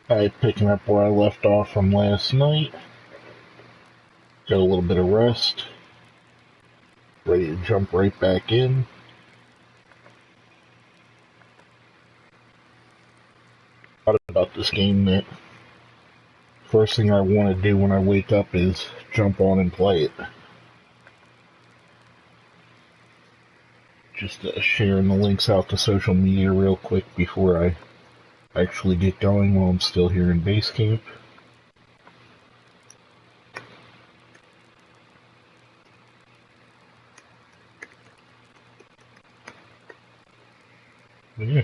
Picking up where I left off from last night. Got a little bit of rest. Ready to jump right back in. Thought about this game that first thing I want to do when I wake up is jump on and play it. Just sharing the links out to social media real quick before I actually get going while I'm still here in base camp. Yeah.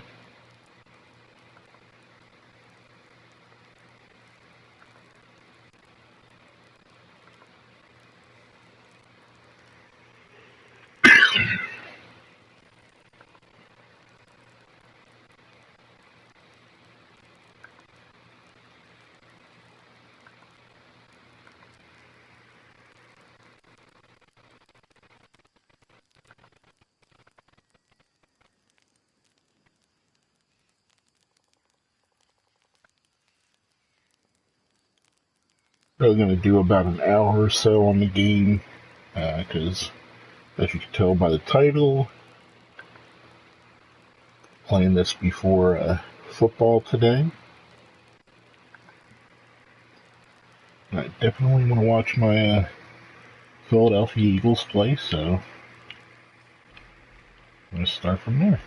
Probably going to do about an hour or so on the game, because as you can tell by the title, playing this before football today. I definitely want to watch my Philadelphia Eagles play, so I'm going to start from there.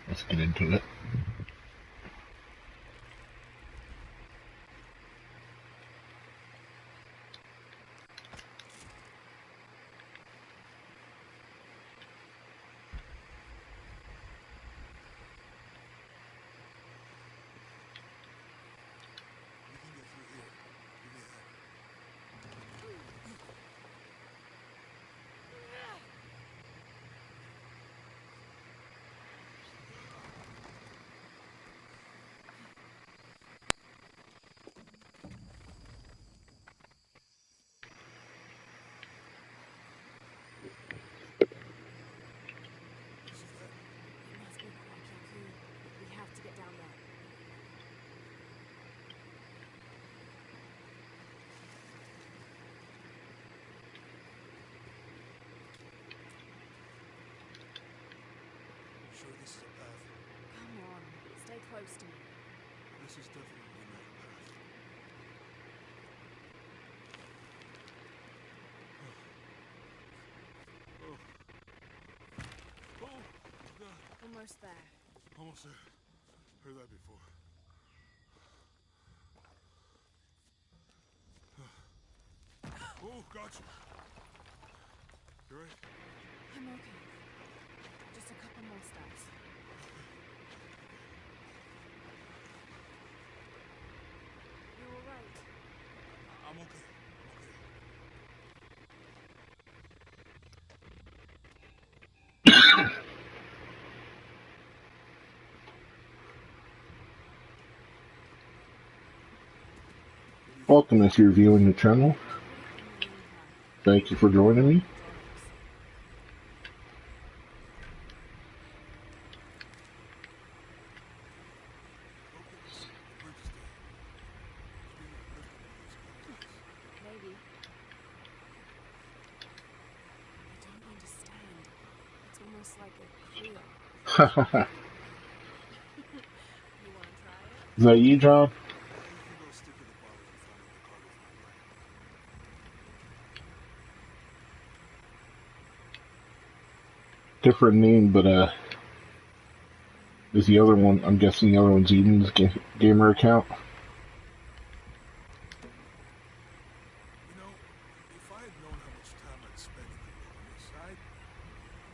Let's get into it. Sure this is a path? Come on, stay close to me. This is definitely not a path. Oh. Oh, God. Almost there. Almost there. Heard that before. Oh, gotcha. You right? I'm okay. Just a couple more steps. You all right? I'm okay. Welcome if you're viewing the channel. In the meantime, Thank you for joining me. Jennings. Okay. The bridge is dead. Maybe we can lift one of those guys. Maybe. I don't understand. It's almost like a Cleo. You want to try it? Is that you, John? You can go stick in the bottles we found in the cargo from the wreck. Different name, but is the other one? I'm guessing the other one's Eden's gamer account. You know, if I had known how much time I'd spend in the wilderness, I'd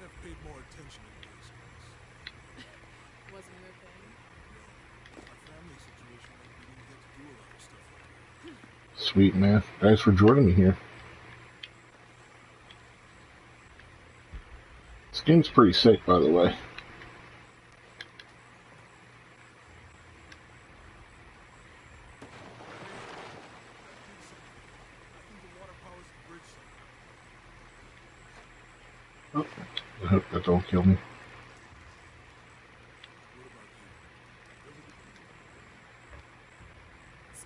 have paid more attention in base class. Wasn't your thing? No, our family situation meant we didn't get to do a lot of stuff like that. Sweet, man. Thanks for joining me here. This game's pretty sick, by the way. I think the water powers the bridge somehow. Oh, I hope that don't kill me. What about you? You ever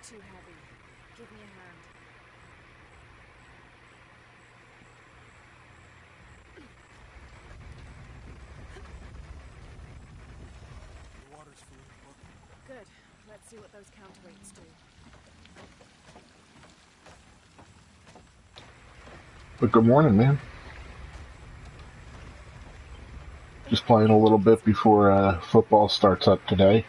too heavy. Give me a hand. The water's filling the bucket. Good. Let's see what those counterweights do. But good morning, man. Just playing a little bit before football starts up today.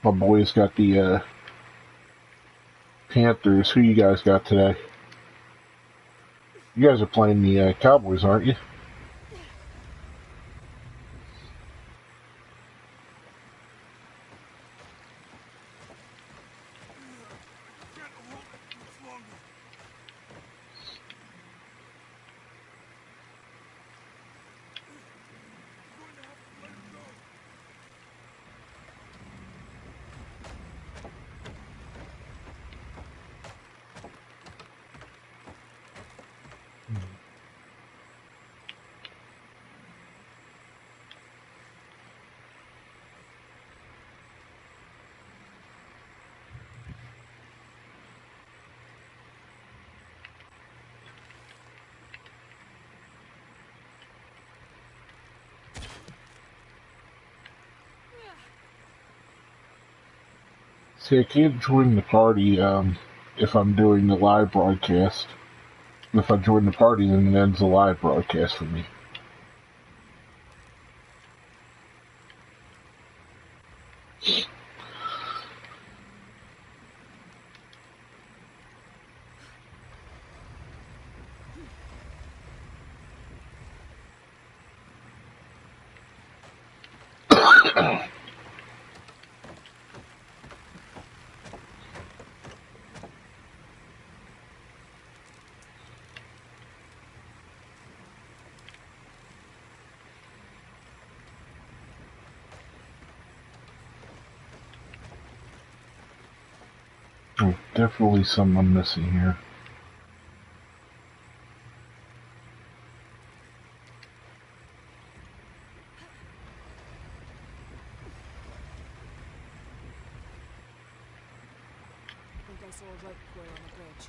My boys got the Panthers. Who you guys got today? You guys are playing the Cowboys, aren't you? Can't hold it much longer. I'm going to have to let it go. See, I can't join the party if I'm doing the live broadcast. If I join the party, then it ends the live broadcast for me. Oh, definitely something I'm missing here. I think I saw a rope coil on the bridge.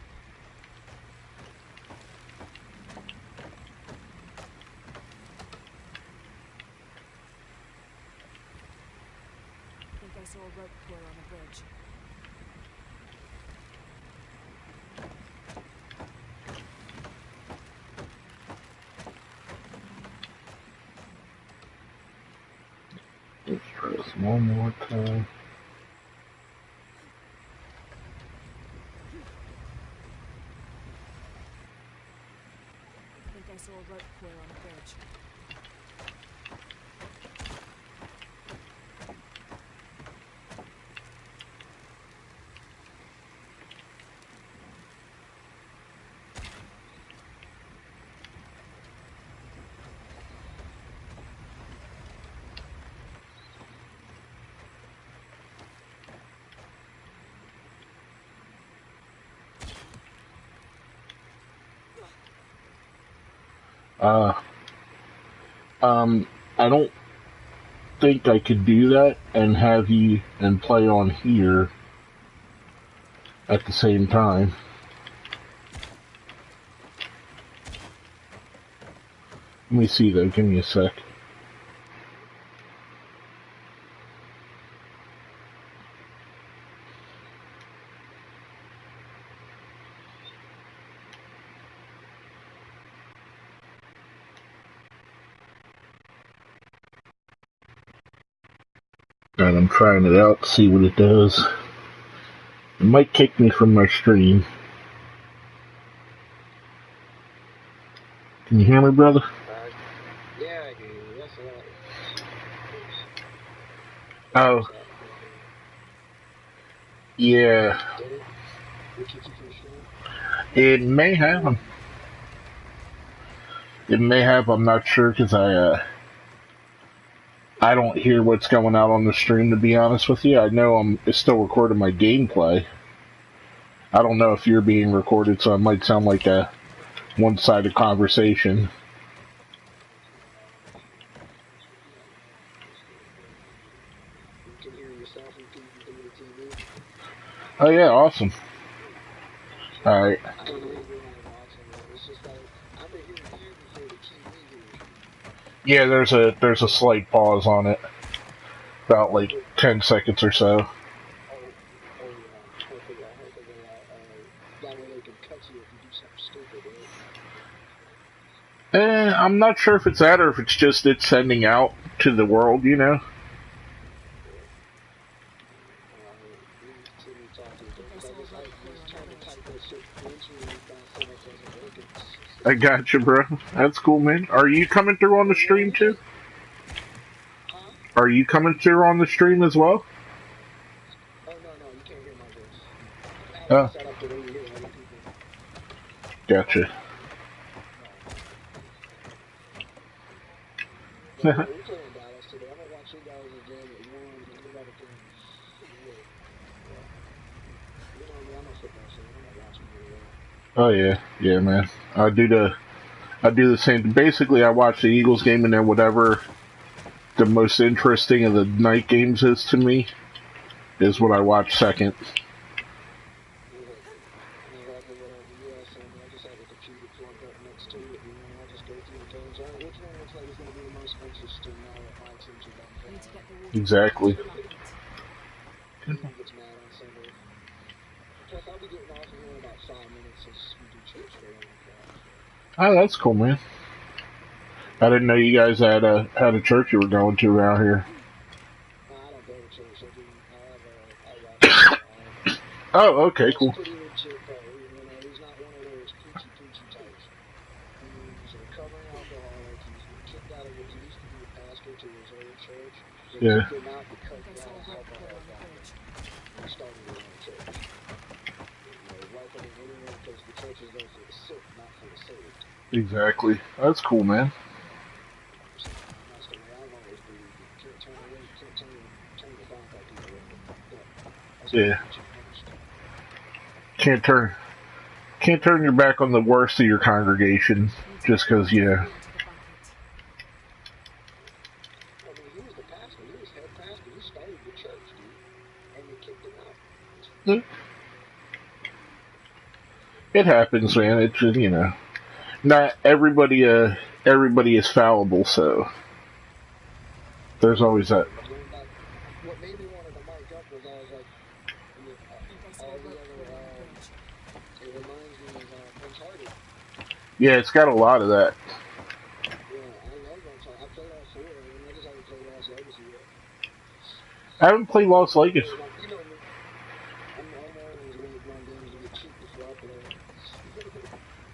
I think I saw a rope coil on the bridge. Let's try this one more time. I think I saw a rope coil on the bridge. Uh, I don't think I could do that and have you and play on here at the same time. Let me see though, give me a sec. And I'm trying it out to see what it does. It might kick me from my stream. Can you hear me, brother? Yeah, I do. That's a lot. Oh, yeah. Did it? We kicked you from the stream? It may have. It may have. I'm not sure because I don't hear what's going out on the stream. To be honest with you, I know I'm still recording my gameplay. I don't know if you're being recorded, so it might sound like a one-sided conversation. You can hear yourself repeating through the TV. Oh yeah, awesome. Alright. I don't know if you're not watching it. It's just like I've been hearing you before the TV hears you. Yeah, there's a slight pause on it. About like 10 seconds or so. Oh, yeah. Hopefully, that way they can cut you if you do something stupid, right? I'm not sure if it's that or if it's just it's sending out to the world, you know? I got you, bro. That's cool, man. Are you coming through on the stream too? Are you coming through on the stream as well? Oh, no, you can't hear my voice. Oh. Set up the way you hear other people. Gotcha. We're playing Dallas today. I'm gonna watch you guys again at 1 and we got a game. You know me, I'm a football fan. I'm not watching very well. Oh yeah, man. I do the same. Basically, I watch the Eagles game and then whatever the most interesting of the night games is to me is what I watch second. Exactly. Oh, that's cool, man. I didn't know you guys had a church you were going to around here. I don't go to church. I have Oh, okay, cool. pretty legit though. He's not one of those preachy types. He's a recovering alcoholic. He's been kicked out of it. He used to be a pastor to his old church. They Yeah. kicked him out because he had an alcohol problem. He started his own church. His wife wasn't anywhere because the church is there for the sick, not for the saved. Exactly. That's cool, man. That's the way I've always believed. You can't turn away. You can't turn your back on people. That's Yeah. what you understand. Can't turn your back on the worst of your congregation just because, yeah. I mean, he was the pastor. He was head pastor. He started the church, dude. And they kicked him out. It happens, man. It's just, you know, not everybody is fallible, so there's always that. What made me wanted to mic up was I was like, all the other, it reminds me of Uncharted. Yeah, it's got a lot of that. Yeah, I love Uncharted. I played all 4 of them. I just haven't played Lost Legacy yet. I haven't played Lost Legacy. You know me. I'm always waiting on games to get cheap before I play it.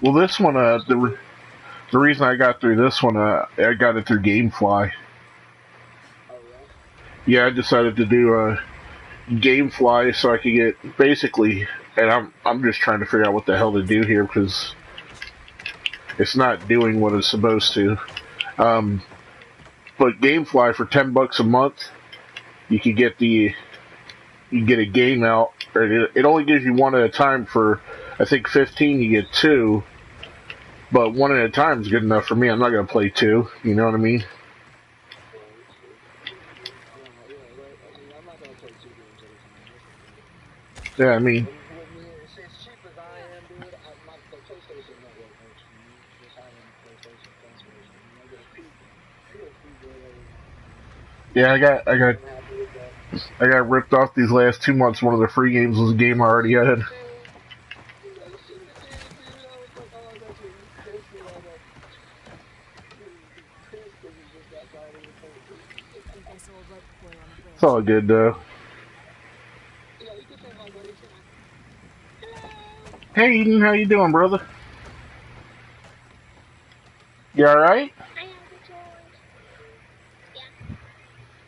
Well, this one, the reason I got through this one, I got it through GameFly. Oh, yeah? Yeah, I decided to do GameFly so I could get basically, and I'm just trying to figure out what the hell to do here because it's not doing what it's supposed to. But GameFly for $10 a month, you could get a game out. Or it only gives you one at a time. For I think 15, you get 2. But one at a time is good enough for me. I'm not gonna play 2. You know what I mean? I'm not going to play 2 games at a time. Yeah, I mean. As cheap as I am, dude, the PlayStation Network works for me. Just having PlayStation Plus version. Yeah, I got ripped off these last 2 months. One of the free games was a game I already had. It's all good though. Hey Eden, how you doing, brother? You alright?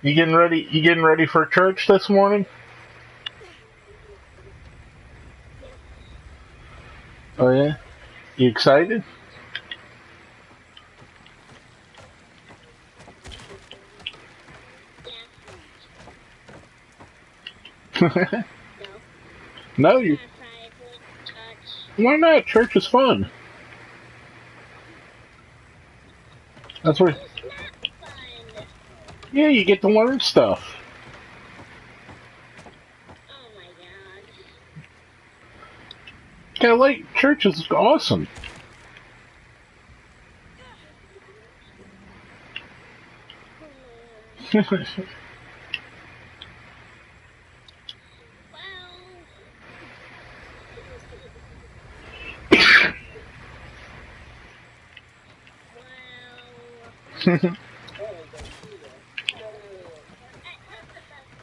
You getting ready? You getting ready for church this morning? Oh yeah. You excited? No, you. Why not? Church is fun. That's where. It's not fun. Yeah, you get to learn stuff. Oh my god. Catholic Church is awesome. Well, well. Alright, buddy, here you go. No.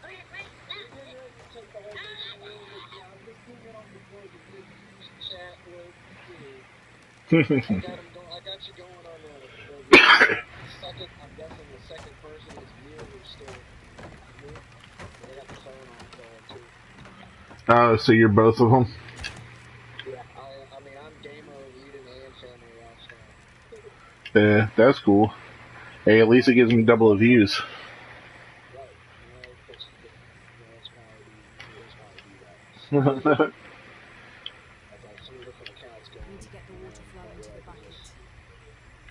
Okay, wait, no. You're getting ready to take the whole 13 years. Yeah, I'm just putting it on the board to get views, chat, I got him going. I got you going on the second. I'm guessing the second person is you, and you're still me. But I got the phone on going too. Oh, so you're both of them? Yeah, I mean, I'm gamer of Eden and Family Rockstar. Yeah, that's cool. Hey, at least it gives me double the views. Right. Because that's why I do that. Yeah, I've got 3 different accounts going. Need to get the water That flowing to way I the can bucket. just,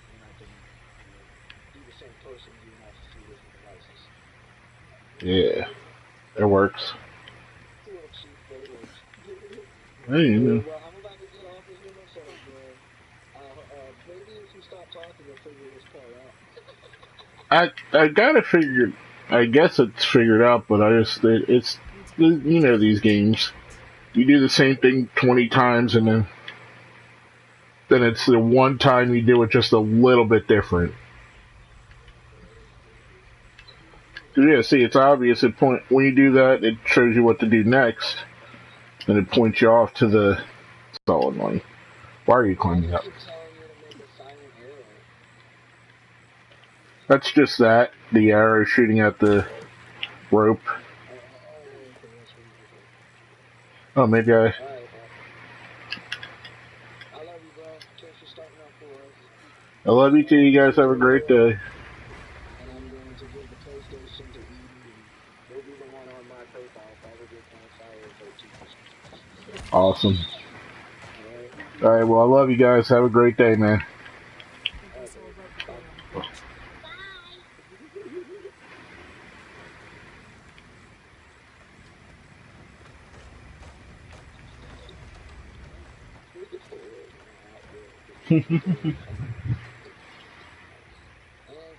and I can be the same person using off 3 different devices. it works. It's a little cheap, but it works. Hey, you know. Well, I'm about to get off of here myself, man. Maybe if you stop talking, you'll figure this part out. I got it figured. I guess it's figured out, but it's you know these games. You do the same thing 20 times, and then it's the one time you do it just a little bit different. Yeah, see, it's obvious. When you do that, it shows you what to do next, and it points you off to the solid line. Why are you climbing up? I keep telling you to make a silent arrow. That's just that. The arrow shooting at the rope. Okay, that's what you do. Oh, maybe I. Alright, I love you, bro. Thanks for starting up for us. I love you too. You guys have a great day. And I'm going to give the PlayStation to Eden, and you'll be the one on my PayPal if I ever get Campfire 13 or something. Awesome. Alright? All right. Well, I love you guys. Have a great day, man. I guess I'll wait here on the beach. Bye. We can still work out there. And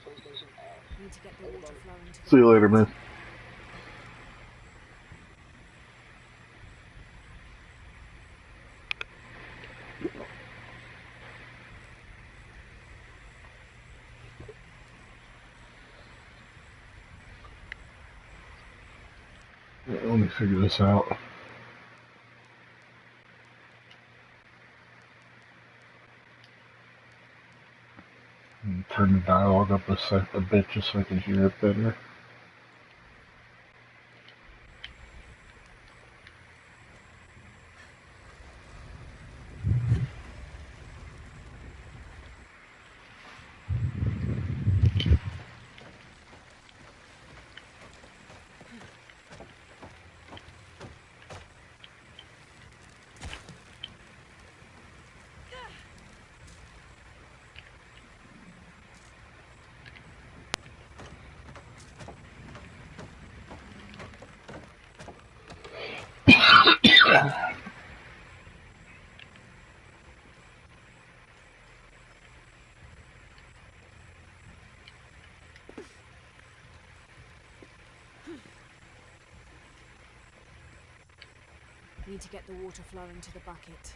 PlayStation off. Need to get the water flowing to the See you later, bucket. man. Let me figure this out. Turn the dialogue up a bit just so I can hear it better. Need to get the water flowing to the bucket.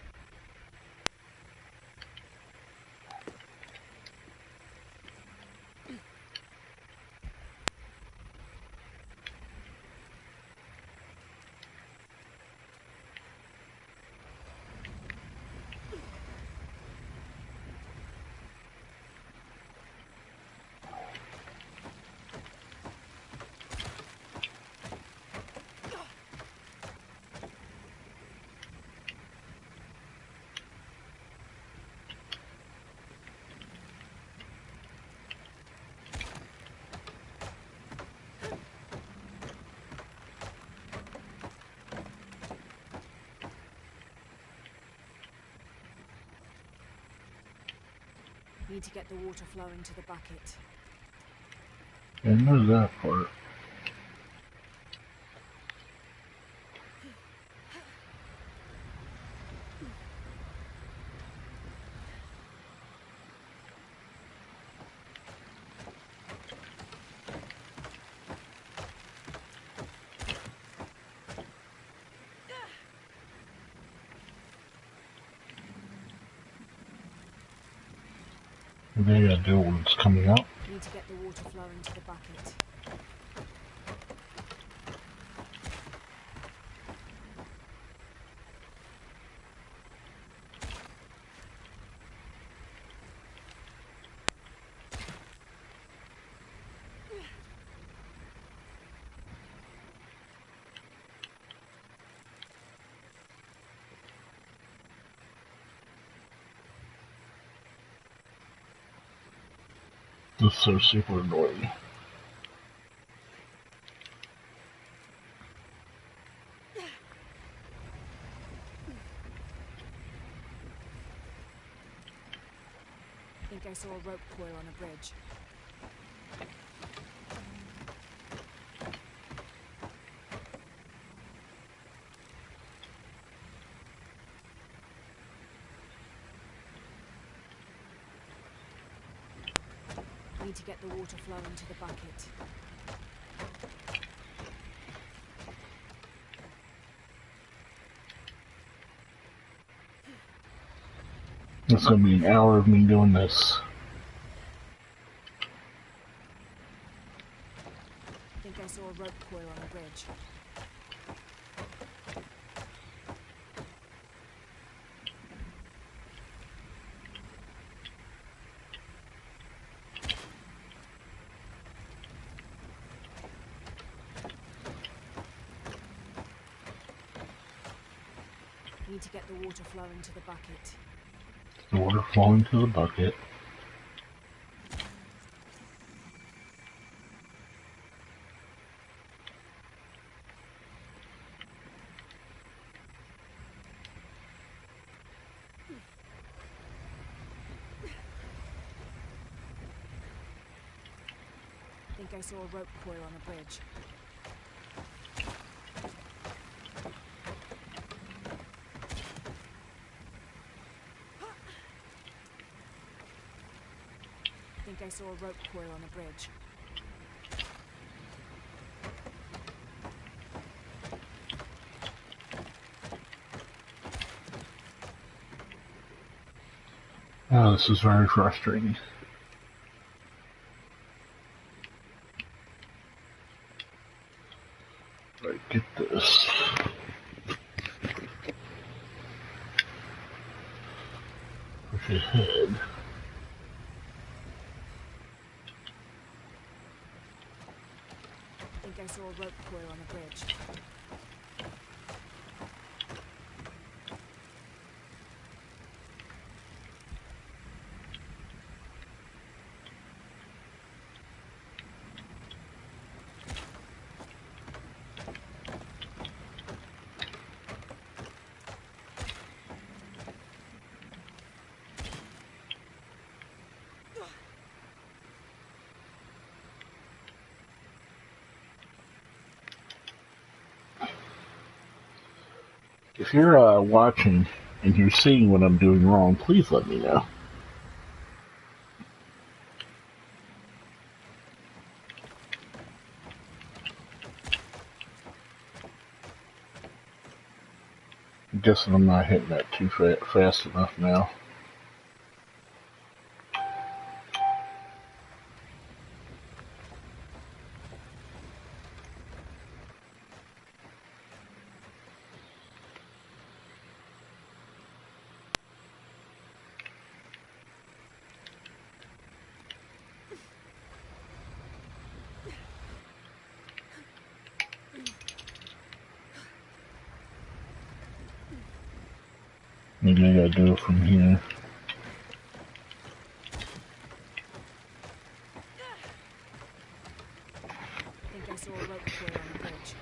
Need to get the water flowing to the bucket. I know that part. Maybe I do when it's coming out. Need to get the water flowing to the bucket. This is so super annoying. I think I saw a rope coil on a bridge. Need to get the water flowing to the bucket. It's gonna be an hour of me doing this. I think I saw a rope coil on a bridge. Need to get the water flowing to the bucket. The water flowing to the bucket. I think I saw a rope coil on a bridge. I think I saw a rope coil on a bridge. Oh, this is very frustrating. Right, get this. Push ahead. I think I saw a rope coil on a bridge. If you're watching and you're seeing what I'm doing wrong, please let me know. I'm guessing I'm not hitting that too fast enough now. Maybe I gotta do it from here. I think I saw a rope coil on a bridge.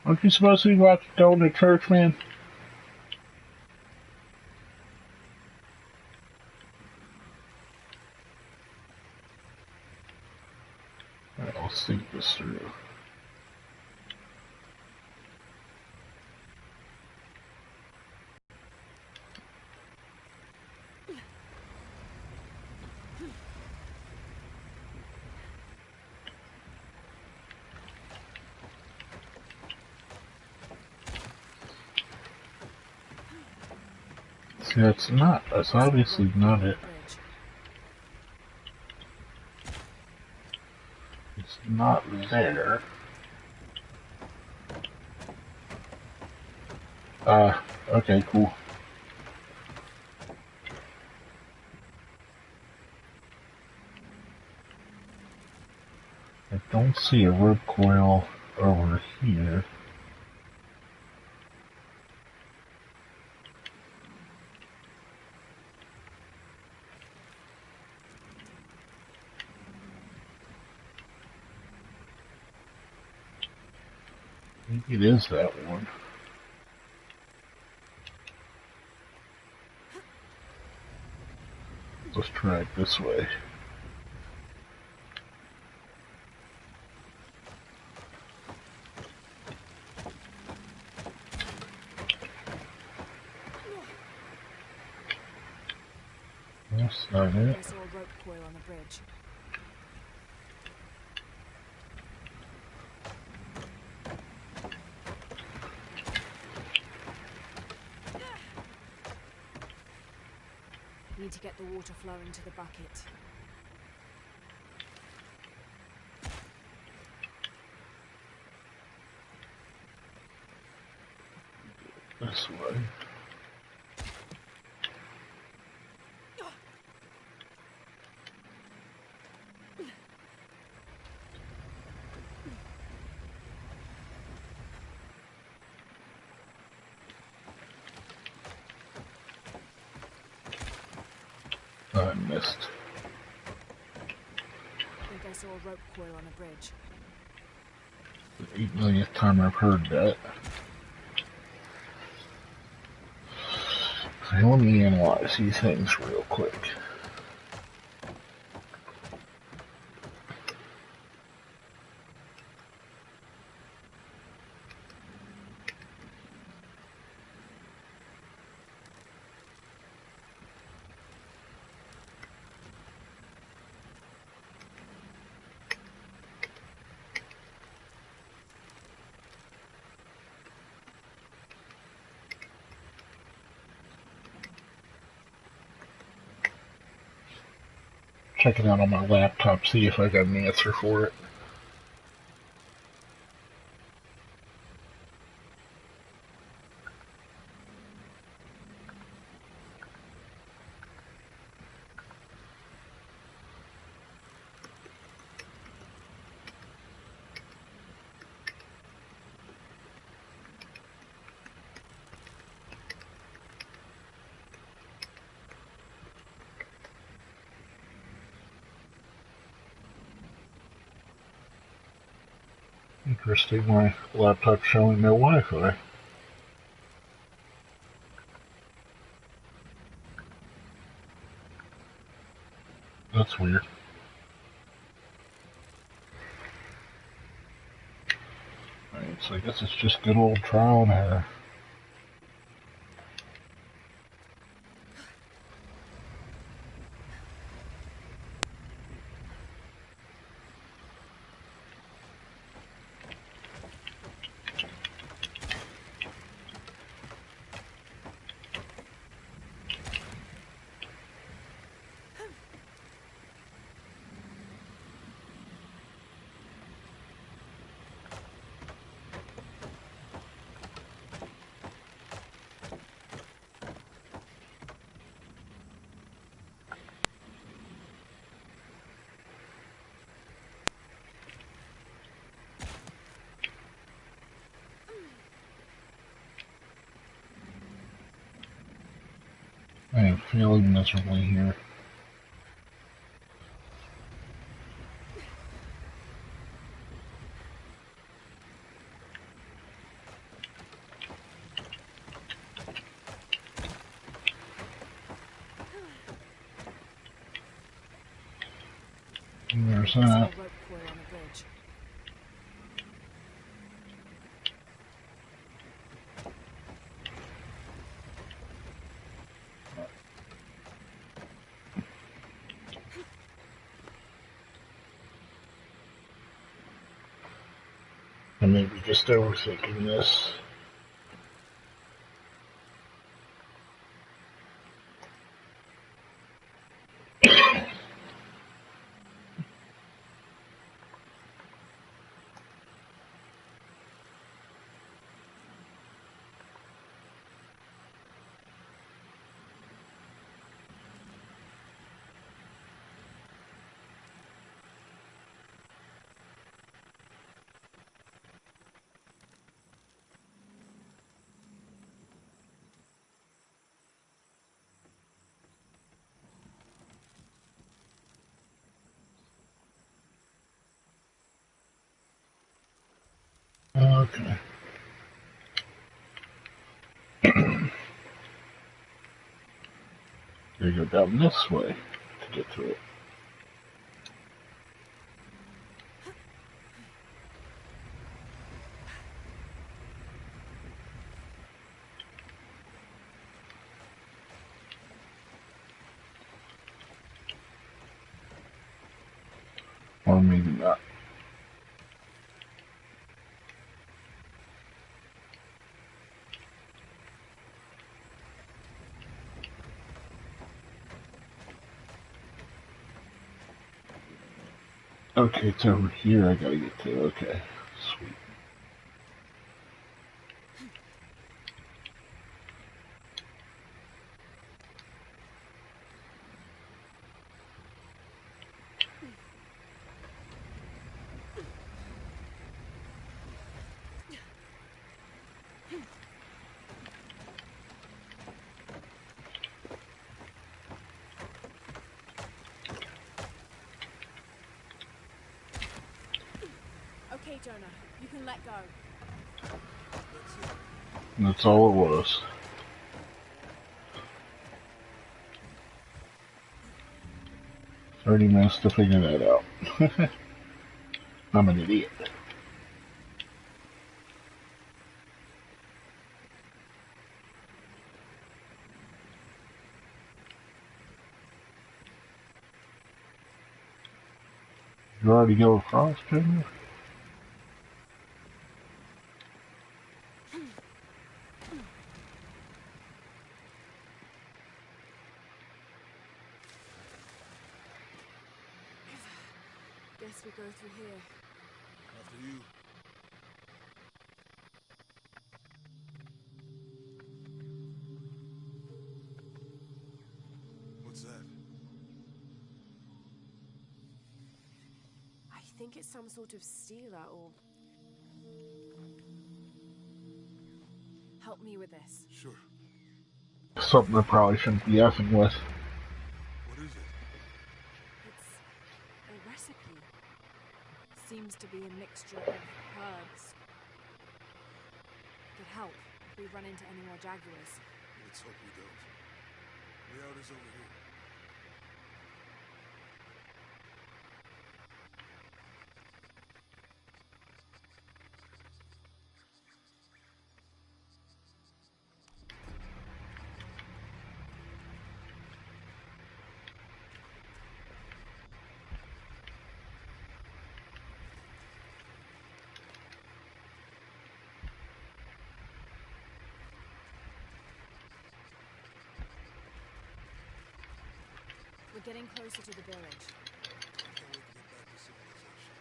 Aren't you supposed to be going to church, man? Alright, let's think this through. See, that's obviously not it. It's not there. Okay, cool. I don't see a rope coil over here. Maybe it is that one. Let's try it this way. That's not it. I saw a rope coil on the bridge. Need to get the water flowing to the bucket. This way. I missed. I think I saw a rope coil on the bridge. The 8 millionth time I've heard that. Okay, let me analyze these things real quick. Check it out on my laptop, see if I got an answer for it. Interesting, my laptop's showing no Wi-Fi. That's weird. Alright, so I guess it's just good old trial and error. I am failing miserably here. There's I saw a that. rope coil on a bridge. I may be just overthinking this. Okay. Gotta go down this way to get to it. Or maybe not. Okay, it's over here I gotta get to. Okay. Sweet. Okay, Jonah, you can let go. That's all it was. Already managed to figure that out. I'm an idiot. You already go across, Junior? Guess we go through here. After you. What's that? I think it's some sort of sealer or... Help me with this. Sure. Something I probably shouldn't be effing with. What is it? It's a recipe. Seems to be a mixture of herbs. Could help if we run into any more jaguars. Let's hope we don't. Way out is over here. We're getting closer to the village. I can't wait to get back to civilization.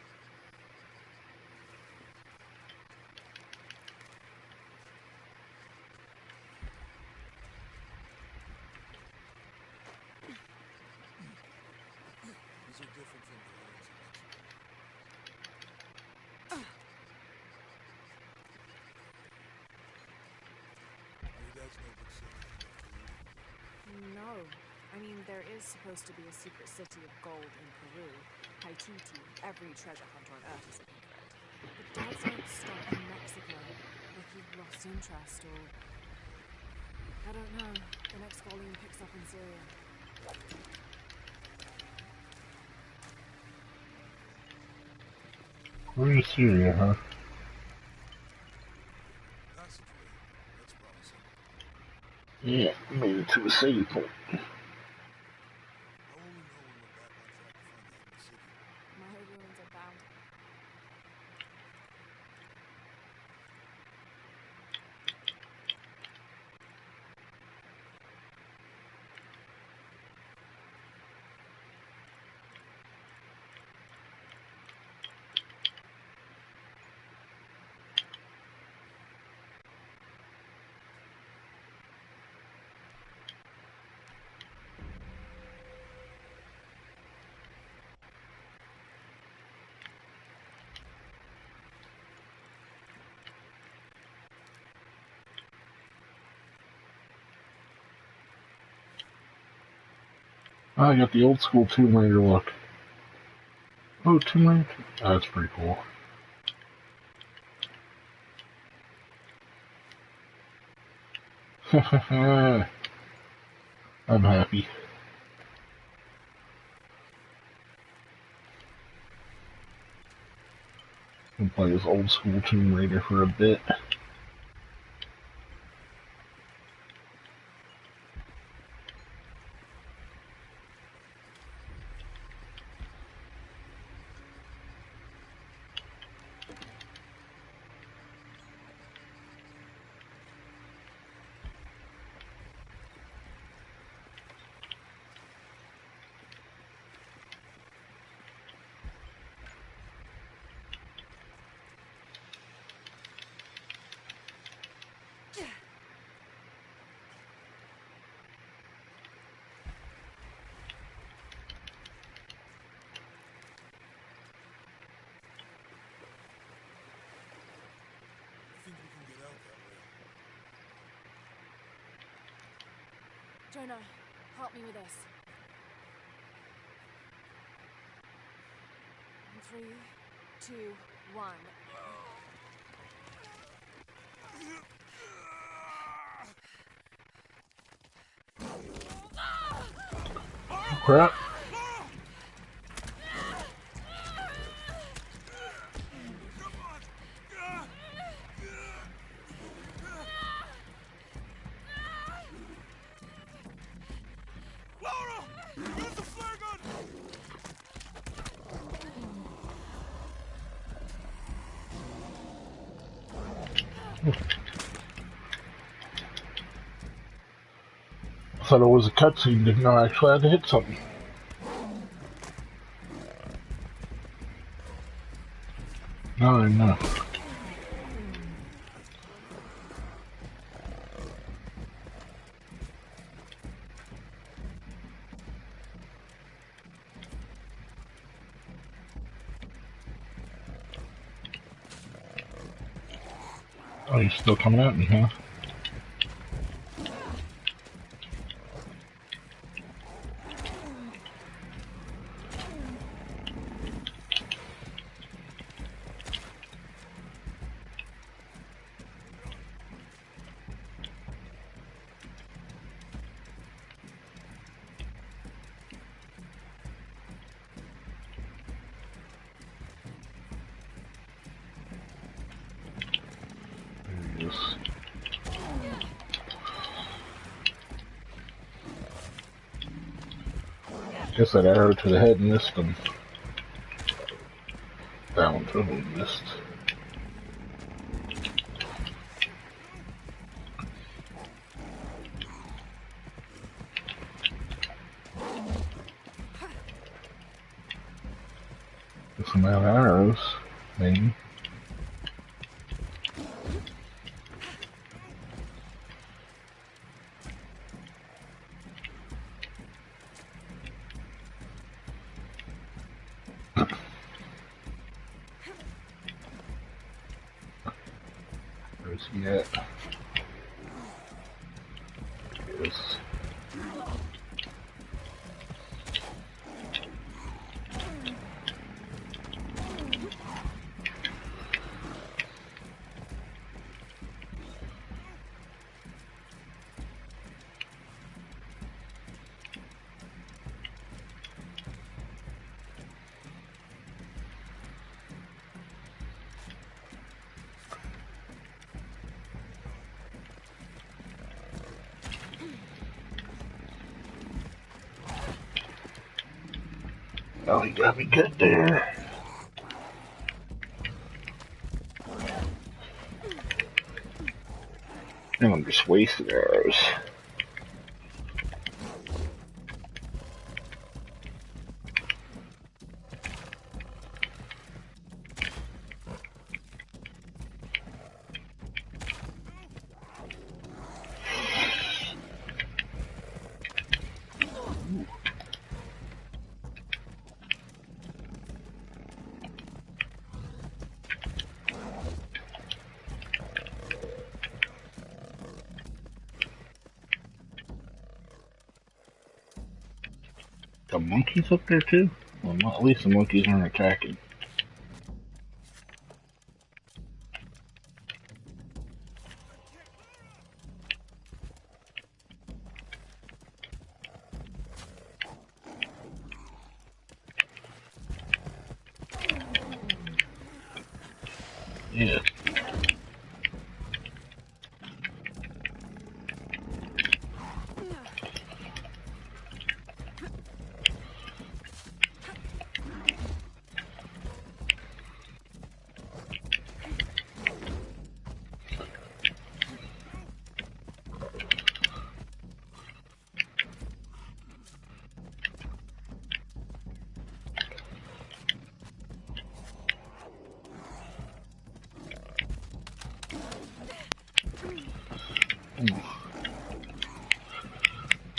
These are different from the ones you mentioned. Your dad's no good salesman after you. No. I mean, there is supposed to be a secret city of gold in Peru. Paititi. Every treasure hunter on Earth is looking for it. But Dad's not stop in Mexico. Like he lost interest or... I don't know. The next volume picks up in Syria. We're in Syria, huh? Passageway. That's promising. Yeah, made it to a save point. How will we know when we're back on track to find the hidden city? My ruins are bound. Oh, I got the old school Tomb Raider look. Oh, Tomb Raider? Oh, that's pretty cool. I'm happy. Can play as old school Tomb Raider for a bit. I think we can get out that way. Jonah, help me with this. In 3, 2, 1. Crap. Laura! Use the flare gun! I thought it was a cutscene, didn't know I actually had to hit something. No, I know. Oh, you're still coming at me, huh? There he is. Guess that arrow to the head missed him. That one totally missed. Get some out of arrows, maybe. Where's he at? There he is. Oh, you got me good there. And I'm just wasting arrows. The monkeys up there too? Well, at least the monkeys aren't attacking. Yeah.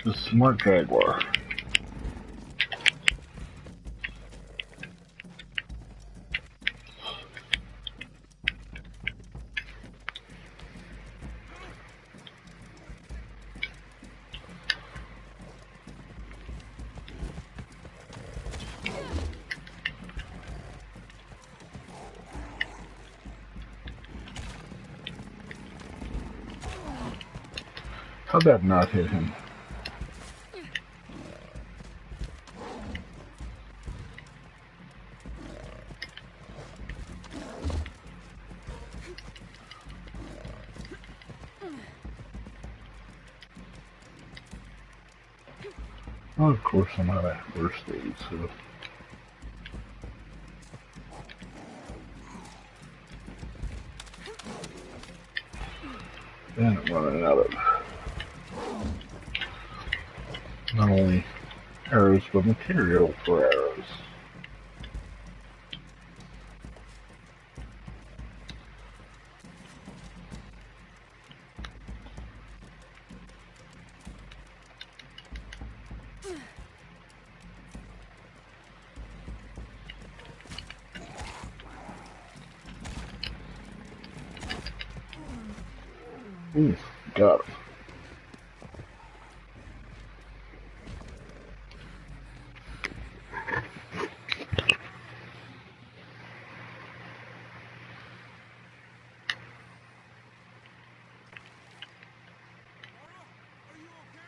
The smart jaguar. How'd that not hit him? Oh, of course I'm out of first aid, so... And I'm running out of not only arrows, but material for arrows. Ooh, got him. Are you okay?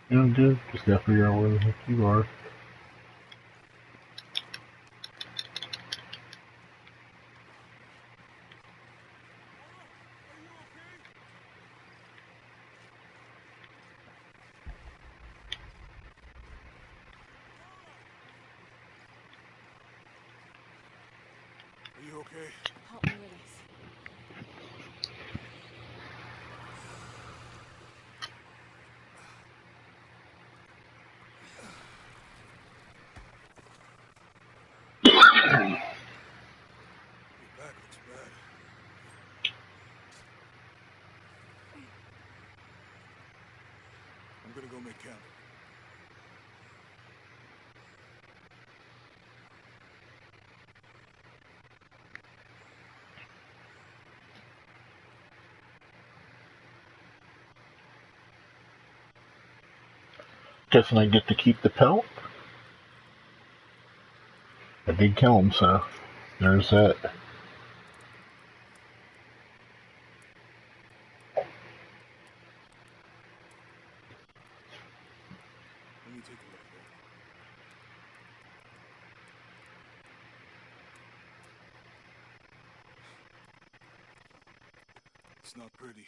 You know, dude, just gotta figure out where the heck you are. Are you okay? Are you okay? Help me with this. Your back looks bad. I'm gonna go make camp. Guessing I get to keep the pelt? I did kill him, so there's that. Let me take a look at it. It's not pretty.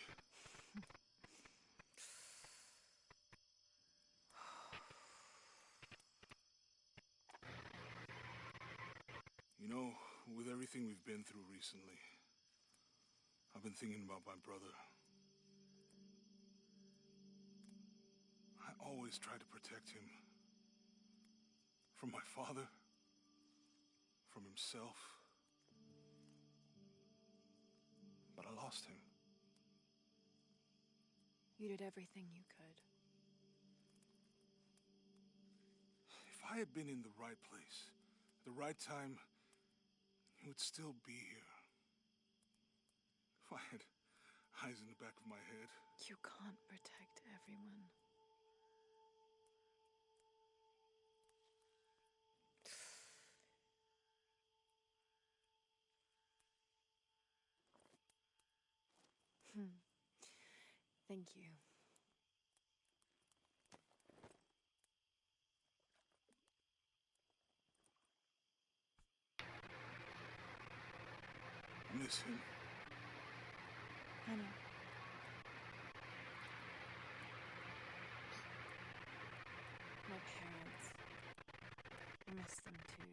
everything we've been through recently, I've been thinking about my brother. I always tried to protect him. From my father. From himself. But I lost him. You did everything you could. If I had been in the right place, at the right time, he would still be here. If I had eyes in the back of my head. You can't protect everyone. Thank you. I miss him. I know. My parents. I miss them too.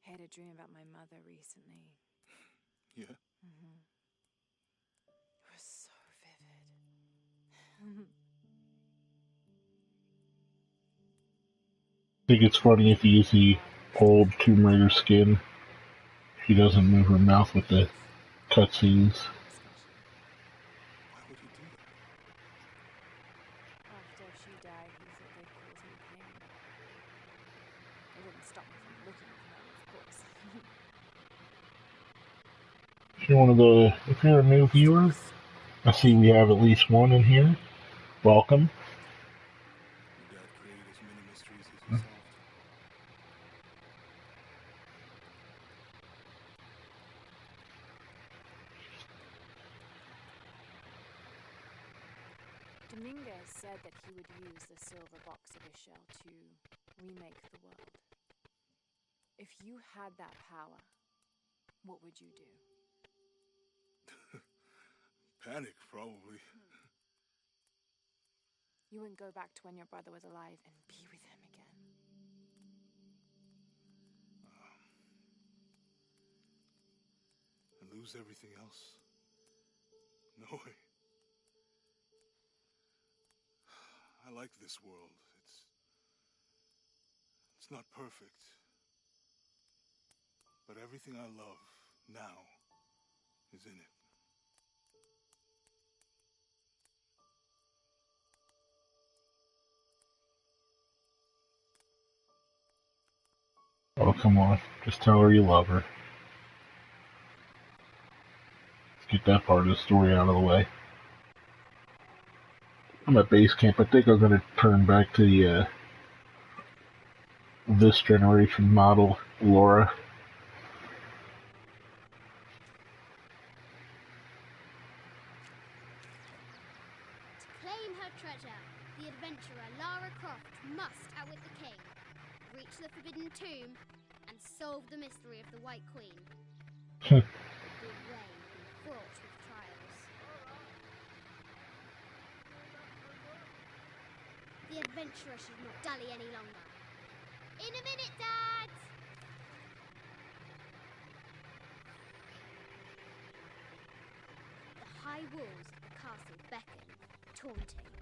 I had a dream about my mother recently. Yeah? It was so vivid. I think it's funny if you use the old Tomb Raider skin. She doesn't move her mouth with the cutscenes. Why would he do that? After she died, he thought they'd cause me pain. It didn't stop me from looking at her, of course. If you're a new viewer, I see we have at least one in here. Welcome. Your dad created as many mysteries as he solved. Dominguez said that he would use the silver box of Ishel to remake the world. If you had that power, what would you do? Panic, probably. You wouldn't go back to when your brother was alive and be with him again. And lose everything else? No way. I like this world. It's not perfect. But everything I love now is in it. Oh, come on. Just tell her you love her. Let's get that part of the story out of the way. I'm at base camp. I think I'm going to turn back to the this generation model Laura. To claim her treasure, the adventurer Lara Croft must outwit the king, reach the Forbidden Tomb, and solve the mystery of the White Queen. The way will be fraught with trials. The adventurer should not dally any longer. In a minute, Dad! The high walls of the castle beckon, taunting.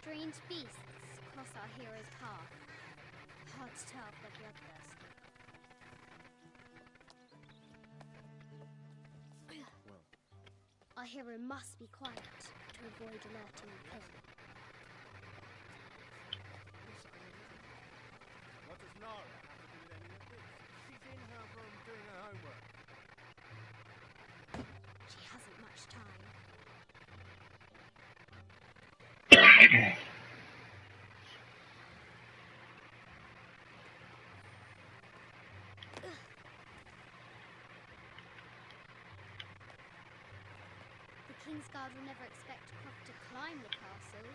Strange beasts cross our hero's path. Hard to tell if they're bloodthirsty. Our hero must be quiet to avoid alerting the prison. What does Nara have to do with any of this? She's in her room doing her homework. She hasn't much time. The Kingsguard will never expect Croft to climb the castle.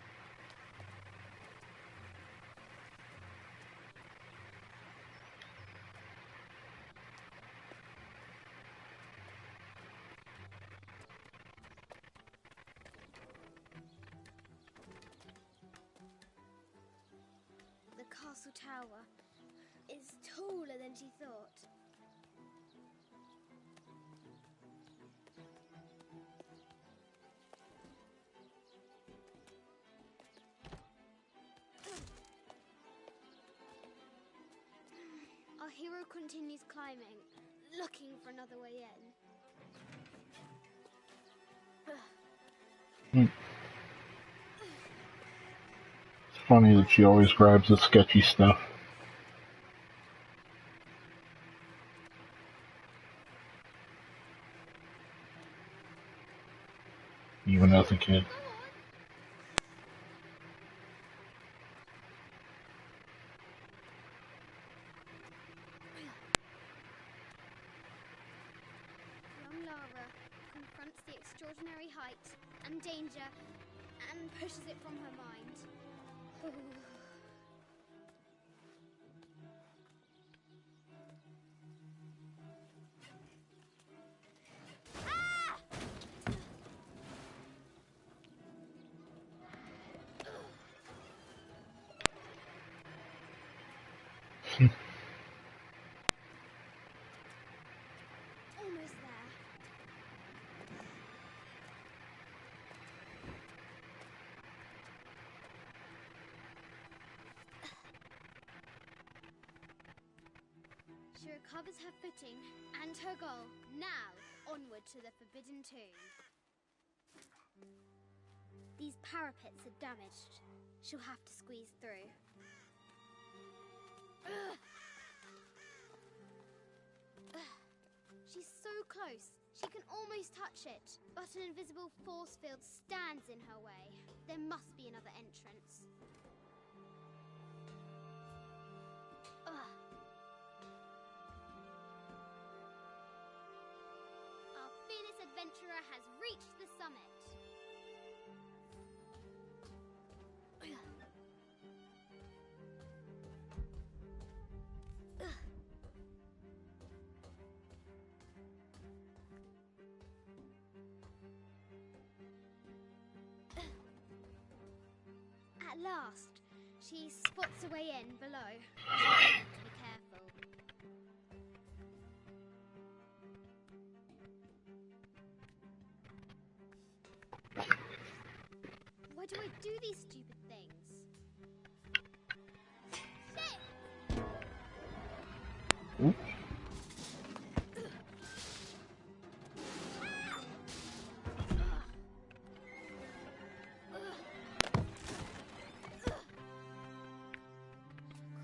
castle tower is taller than she thought. Our hero continues climbing, looking for another way in. It's funny that she always grabs the sketchy stuff. Even as a kid. Young Lara confronts the extraordinary height and danger and pushes it from her mind. Almost there. She recovers her footing and her goal. Now, onward to the Forbidden Tomb. These parapets are damaged. She'll have to squeeze through. She's so close. She can almost touch it. But an invisible force field stands in her way. There must be another entrance. Our fearless adventurer has reached the summit. At last, she spots a way in below. She needs to be careful. Why do I do these stupid things? Shit! Oops.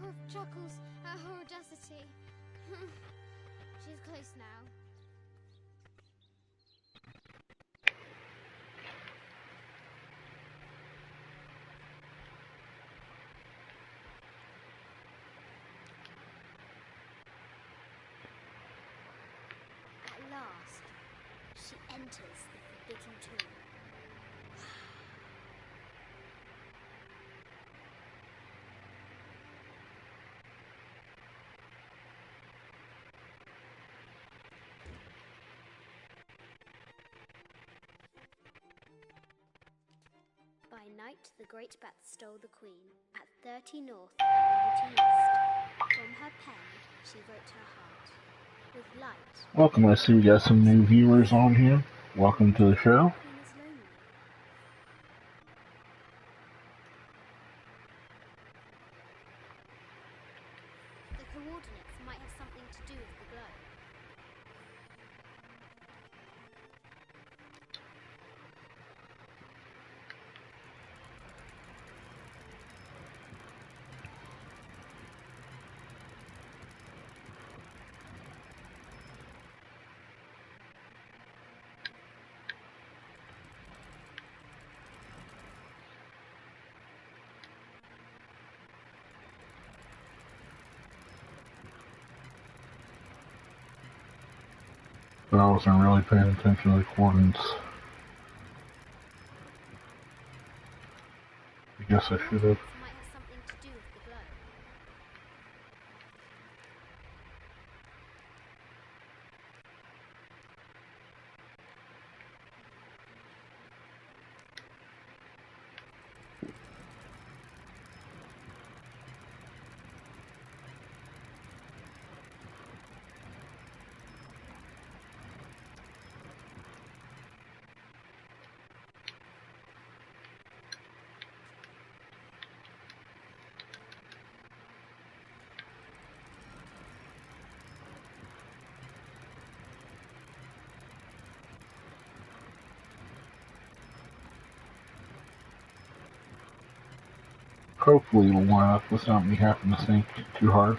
Croft chuckles at her audacity. She's close now. At last, she enters the Forbidden Tomb. By night, the great bat stole the queen at 30 north, 90 east. From her pen, she wrote her heart. With light, Welcome, I see we got some new viewers on here. Welcome to the show. the queen is lonely. The coordinates might have something to do with the glow. But I wasn't really paying attention to the coordinates. I guess I should have. Might have something to do with the glow. Hopefully it'll line up without me having to think too hard.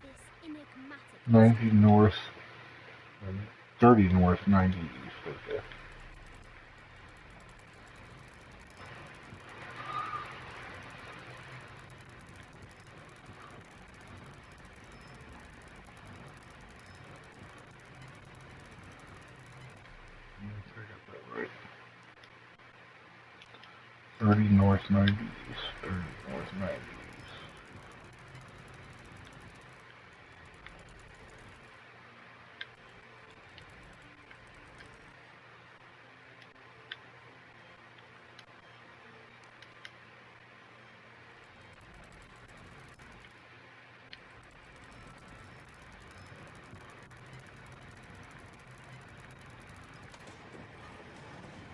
This enigmatic 90 north, and 30 north, 90 east. Okay. I got that right. 30 north, 90 east. 30 north, 90 east.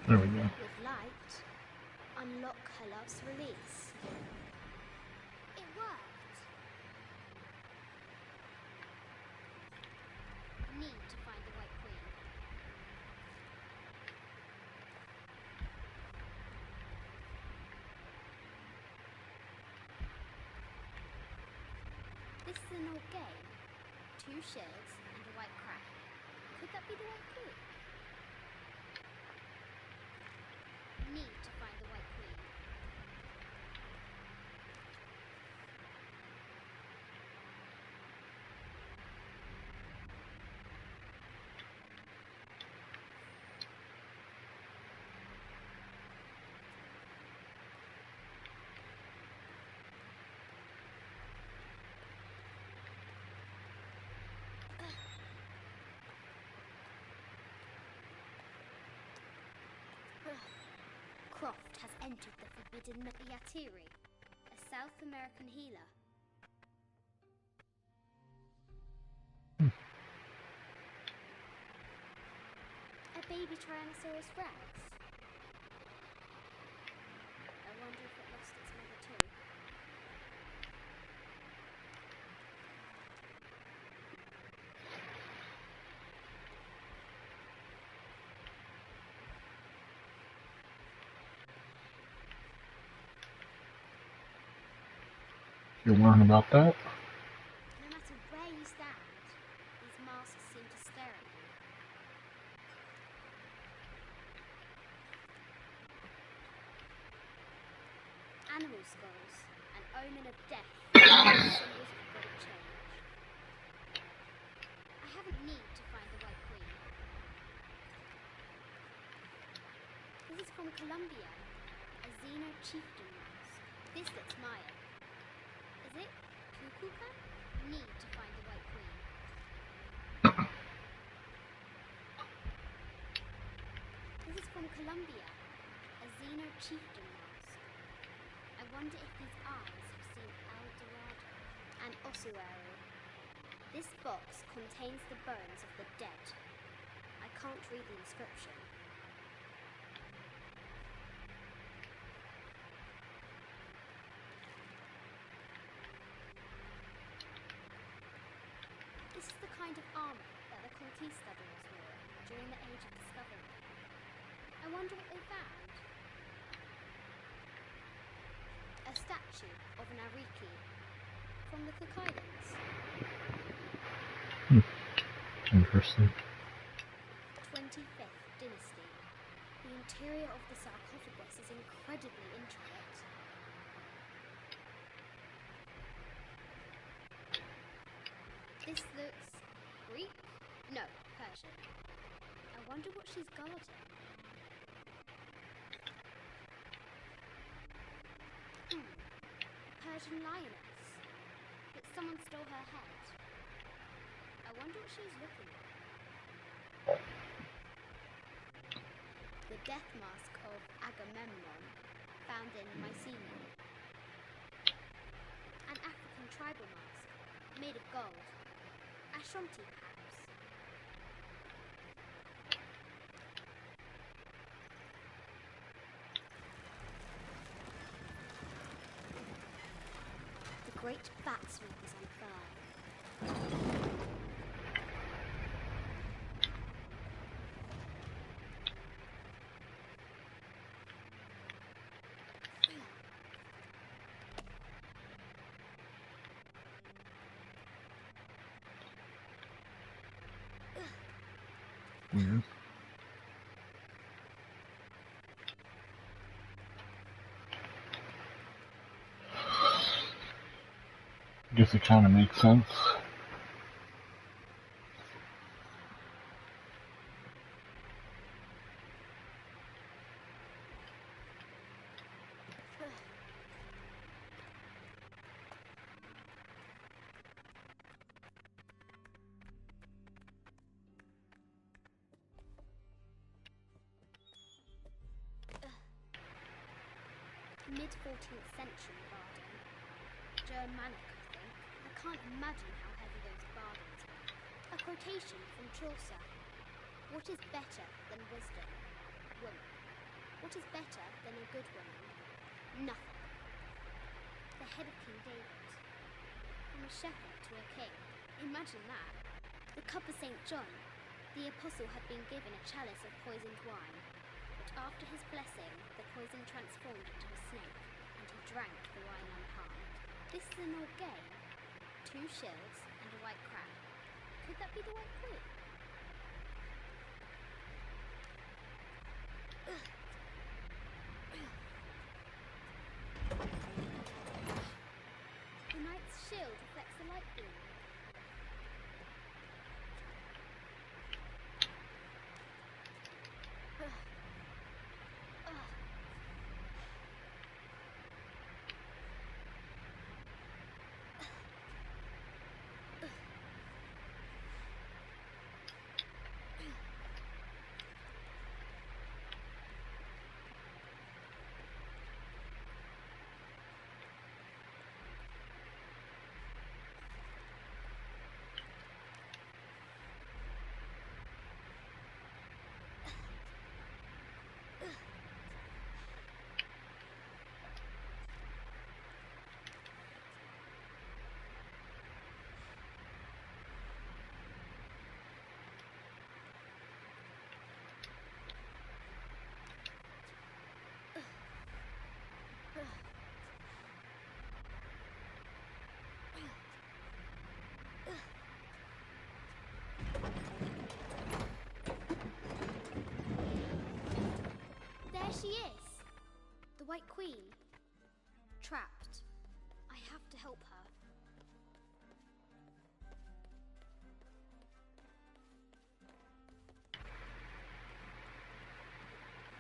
There we go. with light, unlock Herlov's release. It worked. Need to find the White Queen. This is an old game. 2 shields and a white crack. Could that be the White Queen? Need to find the White Queen. Croft has entered the Forbidden Yatiri, a South American healer. A baby Tyrannosaurus Rex. I wonder if it lost its mother too. You'll learn about that. No matter where you stand, these masks seem to stare at you. Animal skulls, an omen of death, symbols of great change. I have a need to find the White Queen. This is from Colombia, a Xeno chieftain mask. This looks Mayan. Is it Kukulkan? Need to find the White Queen. This is from Colombia, a Xeno chieftain mask. I wonder if these eyes have seen El Dorado and Ossuary. This box contains the bones of the dead. I can't read the inscription. This is the kind of armor that the conquistadors wore during the Age of Discovery. I wonder what they found. A statue of an Ariki from the Cook Islands. Interesting. 25th Dynasty. The interior of the sarcophagus is incredibly intricate. This looks Greek, No, Persian. I wonder what she's guarding. Persian lioness. But someone stole her head. I wonder what she's looking at. The death mask of Agamemnon, found in Mycenae. An African tribal mask, made of gold. Ashanti, perhaps. The great batsman was on fire. Weird. Guess it kind of makes sense. Mid-14th century barding. Germanic, I think. I can't imagine how heavy those bardings were. A quotation from Chaucer. What is better than wisdom? Woman. What is better than a good woman? Nothing. The head of King David. From a shepherd to a king. Imagine that. The cup of St. John. The apostle had been given a chalice of poisoned wine. But after his blessing, the poison transformed into a snake, and he drank the wine unharmed. This is an old game. 2 shields and a white crab. Could that be the White Queen? The knight's shield reflects the light beam. There she is! The White Queen. Trapped. I have to help her.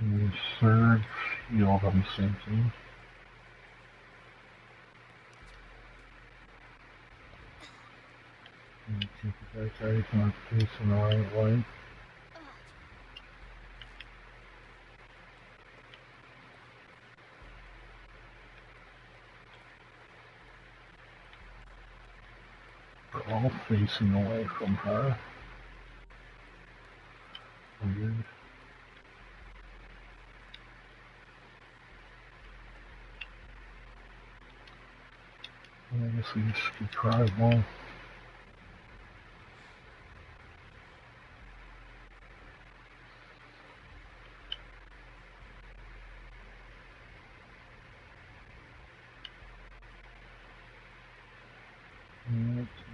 And third shield on the same thing. And keep the guys everything facing the right way. They're all facing away from her. Weird. I guess we just could try one.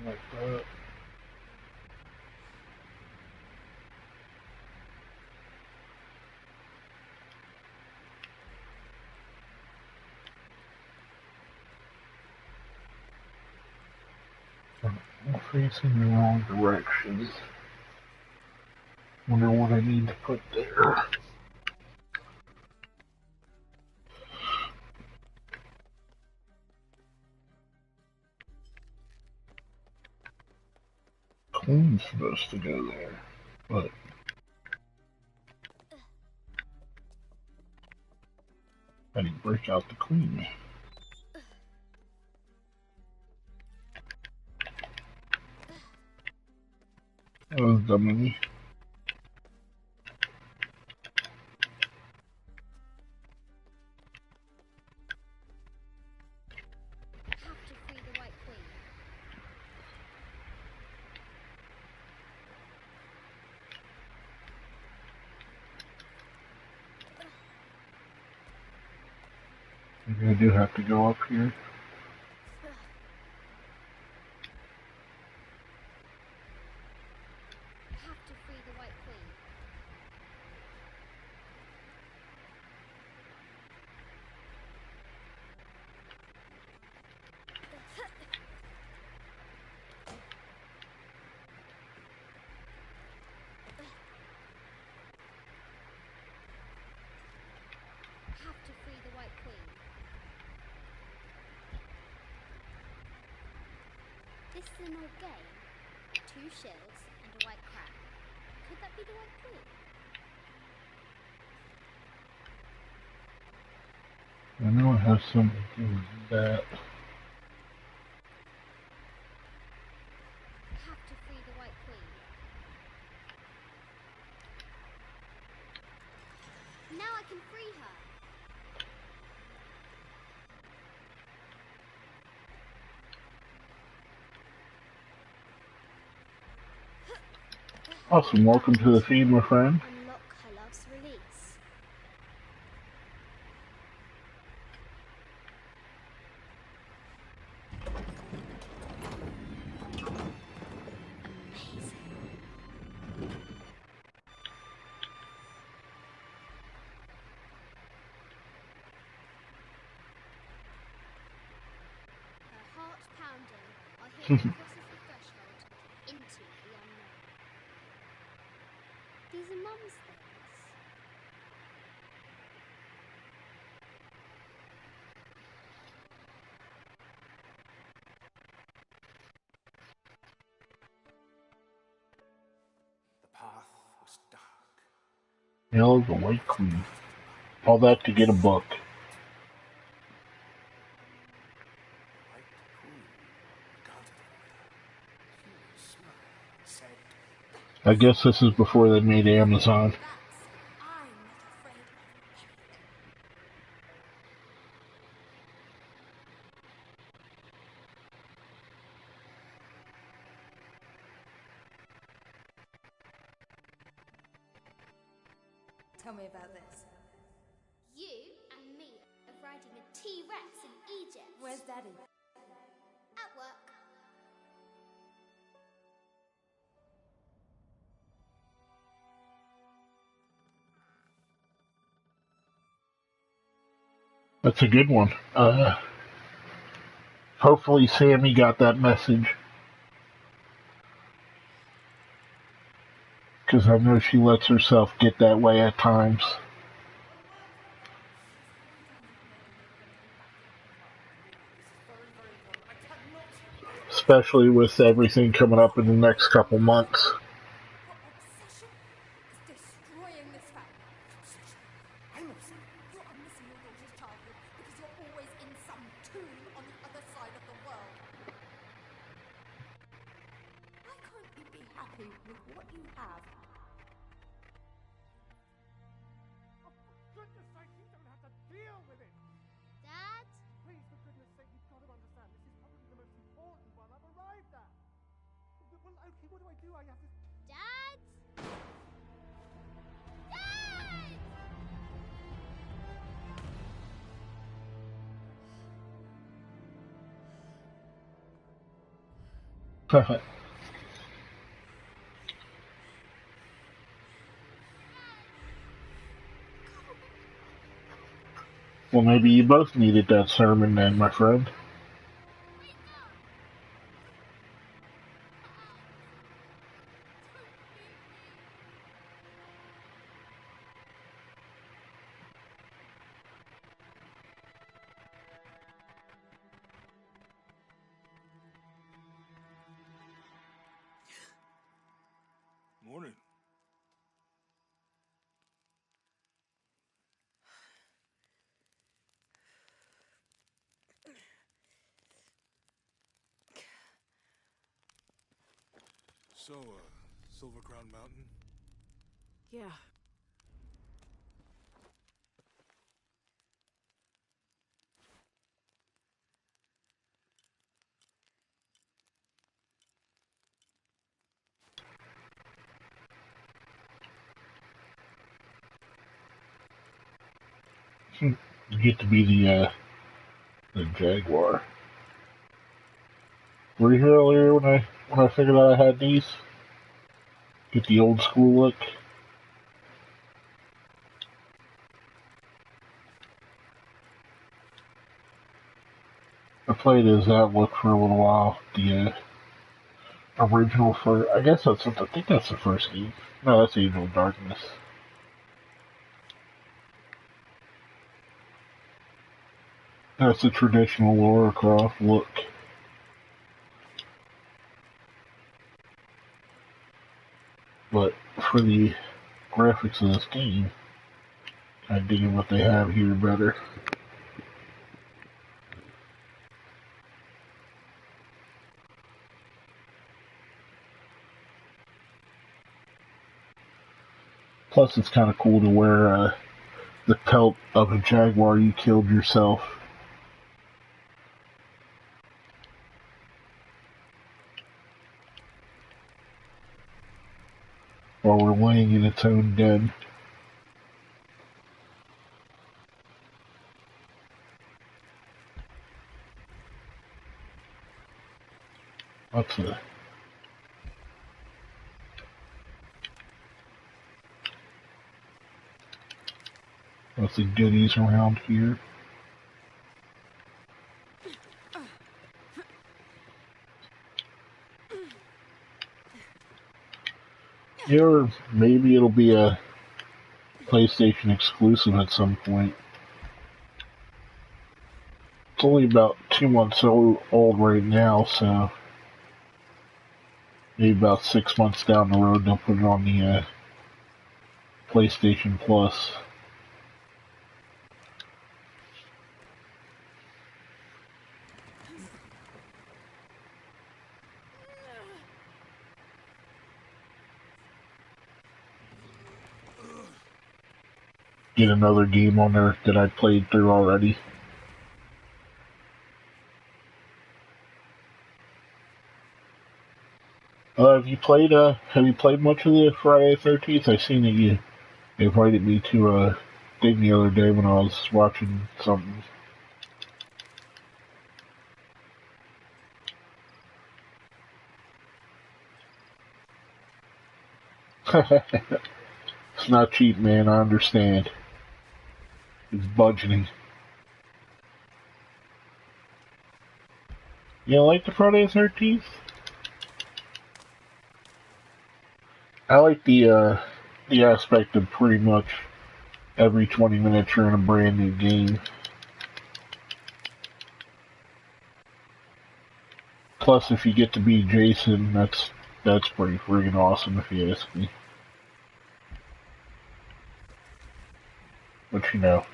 Like that. I'm facing the wrong direction. Wonder what I need to put there. Queen's supposed to go there, but I didn't break out the queen. That was dumb of me. Have to free the White Queen. Maybe I do have to go up here. Have to free the White Queen. Have to free the White Queen. This is an old game. 2 shields and a white crown. Could that be the White Queen? I know it has something to do with that. Have to free the White Queen. Now I can free her. Awesome, welcome to the feed, my friend. Unlock her love's release. Her heart pounding while Hilda crosses the threshold into the unknown. These are Mum's things. The path was dark. Hail the White Queen. All that to get a book. White Queen regarded him with a human smile and said, I guess this is before they made Amazon. I'm not afraid of anything. Tell me about this. You and me are riding a T-Rex in Egypt. Where's Daddy? At work. That's a good one. Hopefully Sammy got that message. Because I know she lets herself get that way at times. Especially with everything coming up in the next couple months. Your obsession is destroying this family. I'm upset. You are missing your daughter's childhood because you're always in some tomb on the other side of the world. Why can't you be happy with what you have? Oh, for goodness sake, you don't have to deal with it. Dad? Please, for goodness sake, you've got to understand. This is probably the most important one I've arrived at. Well, okay, what do I do? I have to... Dad? Dad! Well, maybe you both needed that sermon then, my friend. Morning. So, Silver Crown Mountain? Yeah. You get to be the Jaguar. Were you here earlier when I figured out I had these? Get the old school look. I played as that look for a little while. The original for I guess I think that's the first game. No, that's Angel of Darkness. That's the traditional Lara Croft look. But for the graphics of this game, I dig what they have here better. Plus, it's kind of cool to wear the pelt of a jaguar you killed yourself. While we're laying in its own den. That's the goodies around here. Yeah, or maybe it'll be a PlayStation exclusive at some point. It's only about 2 months old right now, so maybe about 6 months down the road they'll put it on the PlayStation Plus. Get another game on there that I played through already. Have you played much of the Friday the 13th? I seen that you invited me to a thing the other day when I was watching something. It's not cheap, man, I understand. It's budgeting. You like the Friday the 13th? I like the aspect of pretty much every 20 minutes you're in a brand new game. Plus, if you get to be Jason, that's pretty freaking awesome if you ask me. But you know,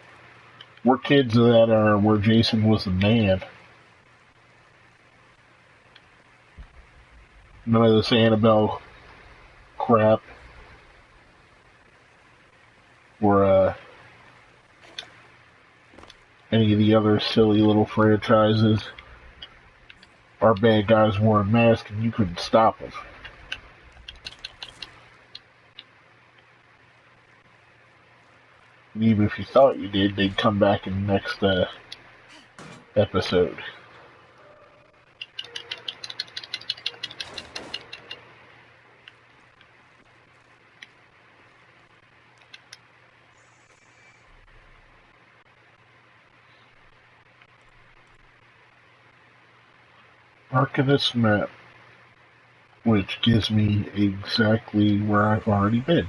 we're kids of that era where Jason was the man. None of this Annabelle crap. Or any of the other silly little franchises. Our bad guys wore a mask and you couldn't stop them. And even if you thought you did, they'd come back in the next episode. Arcanist map, which gives me exactly where I've already been.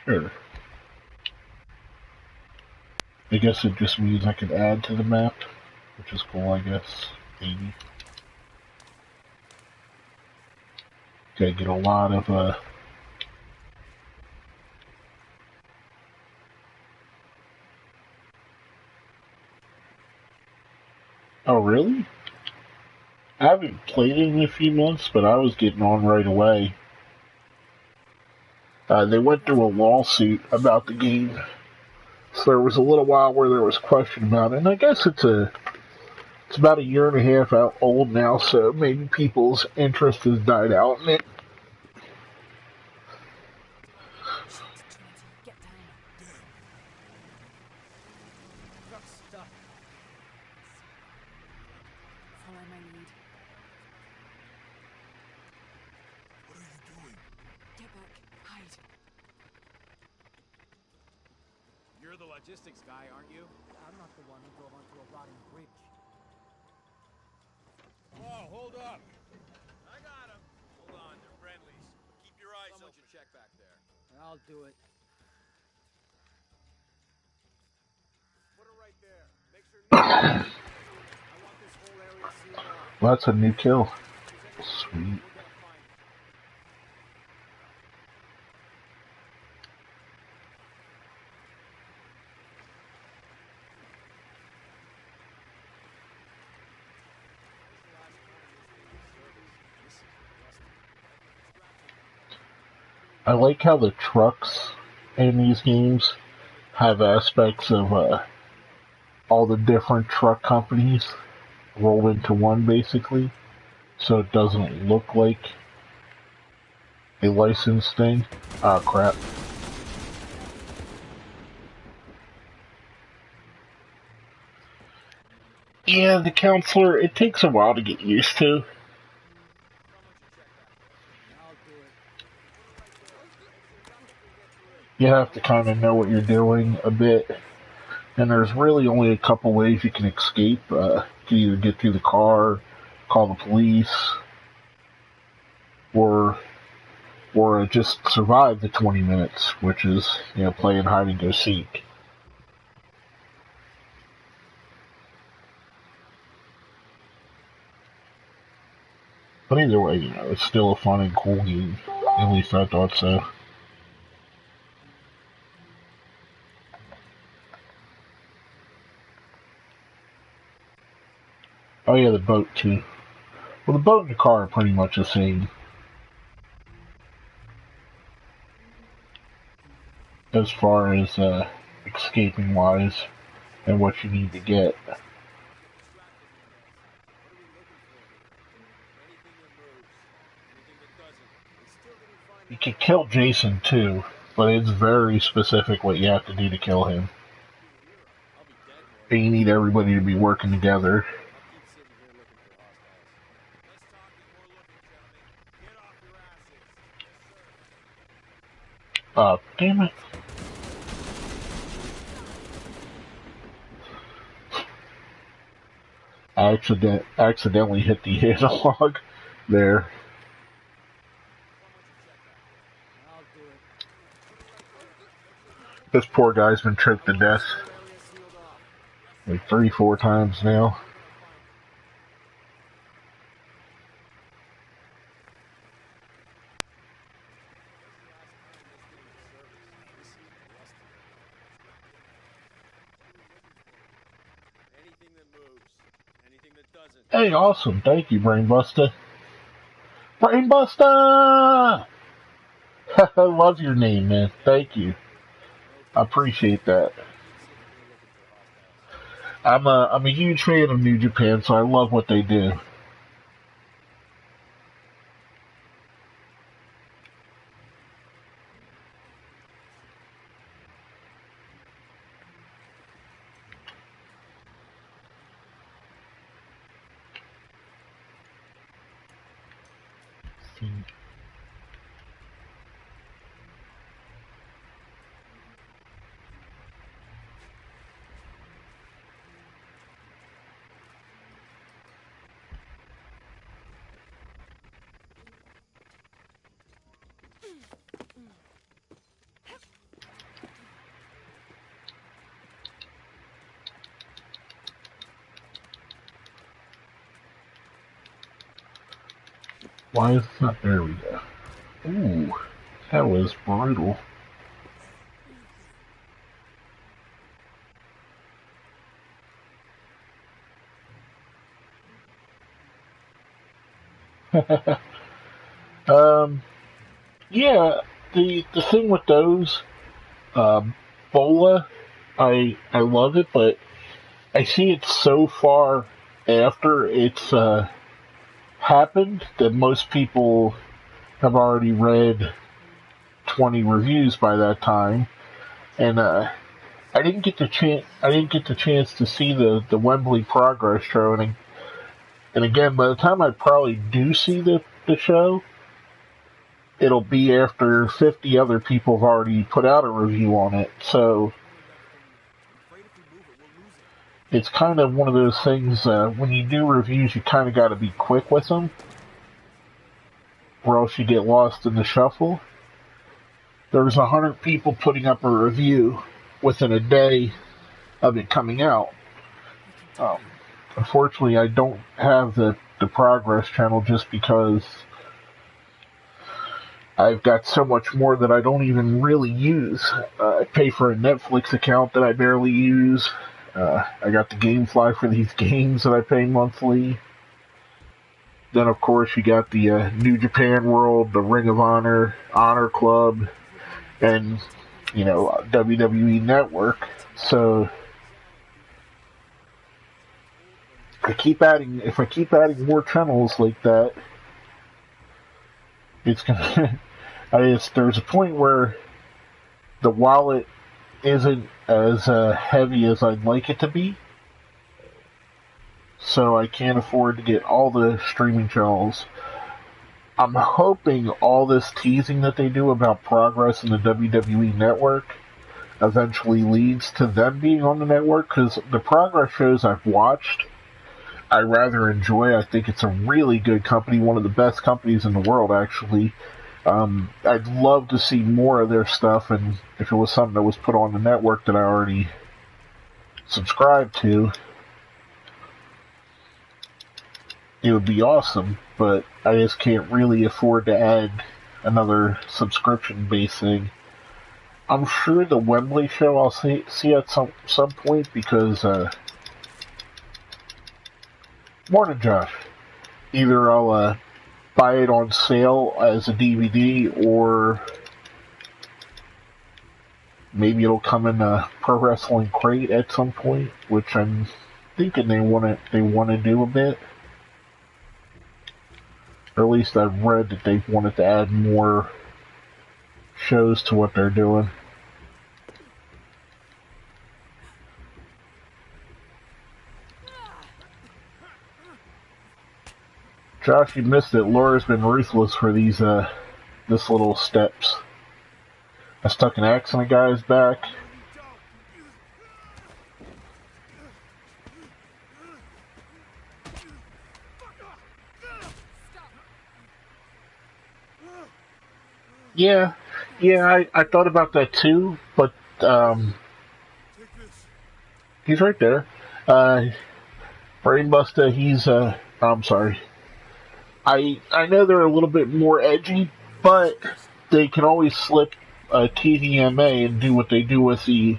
Sure. I guess it just means I can add to the map, which is cool, I guess. Maybe. Gotta get a lot of, Oh, really? I haven't played it in a few months, but I was getting on right away. They went through a lawsuit about the game, so there was a little while where there was question about it, and I guess it's about a year and a half out old now, so maybe people's interest has died out in it. Shit, Trinity, get down. Truck's stuck. Follow my lead. What are you doing? Get back. Hide. You're the logistics guy, aren't you? I'm not the one who drove onto a rotting bridge. Whoa, hold up! I got him. Hold on, they're friendlies. Keep your eyes open. Someone should check back there. I'll do it. Put her right there. Make sure no one sees her. I want this whole area sealed off. Well, that's a new kill. If there's any Sweet. we're gonna find it. I like how the trucks in these games have aspects of all the different truck companies rolled into one, basically, so it doesn't look like a licensed thing. Ah, crap. Yeah, the counselor, it takes a while to get used to. I'll do it. You have to kind of know what you're doing a bit. And there's really only a couple ways you can escape. You can either get through the car, call the police, or just survive the 20 minutes, which is, playing hide and go seek. But either way, it's still a fun and cool game. At least I thought so. Oh yeah, the boat too. Well, the boat and the car are pretty much the same. As far as escaping wise and what you need to get. You can kill Jason too, but it's very specific what you have to do to kill him. And you need everybody to be working together. Damn it. I accidentally hit the analog there. I'll do it. This poor guy's been choked to death like 3-4 times now. Anything that moves, anything that doesn't. Hey, awesome. Thank you, Brainbuster. Brainbuster! I love your name, man. Thank you. I appreciate that. I'm a huge fan of New Japan, so I love what they do. Why is it not? There we go. Ooh, that was brutal. um, yeah, the thing with those, Bola, I love it, but I see it so far after it's happened that most people have already read 20 reviews by that time, and I didn't get the chance. I didn't get the chance to see the Wembley Progress show, and again, by the time I probably do see the show, it'll be after 50 other people have already put out a review on it. So it's kind of one of those things. When you do reviews, you kind of got to be quick with them, or else you get lost in the shuffle. There was 100 people putting up a review within a day of it coming out. Unfortunately, I don't have the Progress channel just because I've got so much more that I don't even really use. I pay for a Netflix account that I barely use. I got the GameFly for these games that I pay monthly. Then, of course, you got the New Japan World, the Ring of Honor, Honor Club, and, WWE Network. So if I keep adding more channels like that, it's gonna. There's a point where the wallet isn't as heavy as I'd like it to be, so I can't afford to get all the streaming channels. I'm hoping all this teasing that they do about Progress in the WWE Network eventually leads to them being on the network, because the Progress shows I've watched, I rather enjoy. I think it's a really good company, one of the best companies in the world, actually. I'd love to see more of their stuff, and if it was something that was put on the network that I already subscribed to, it would be awesome, but I just can't really afford to add another subscription-based thing. I'm sure the Wembley show I'll see at some point, because, morning, Josh. Either I'll, buy it on sale as a DVD, or maybe it'll come in a Pro Wrestling Crate at some point, which I'm thinking they want to do a bit. Or at least I've read that they've wanted to add more shows to what they're doing. Josh, you missed it. Laura's been ruthless for these, this little steps. I stuck an axe in a guy's back. Yeah, I thought about that too, but, he's right there. Brainbuster, I'm sorry. I know they're a little bit more edgy, but they can always slip a TVMA and do what they do with the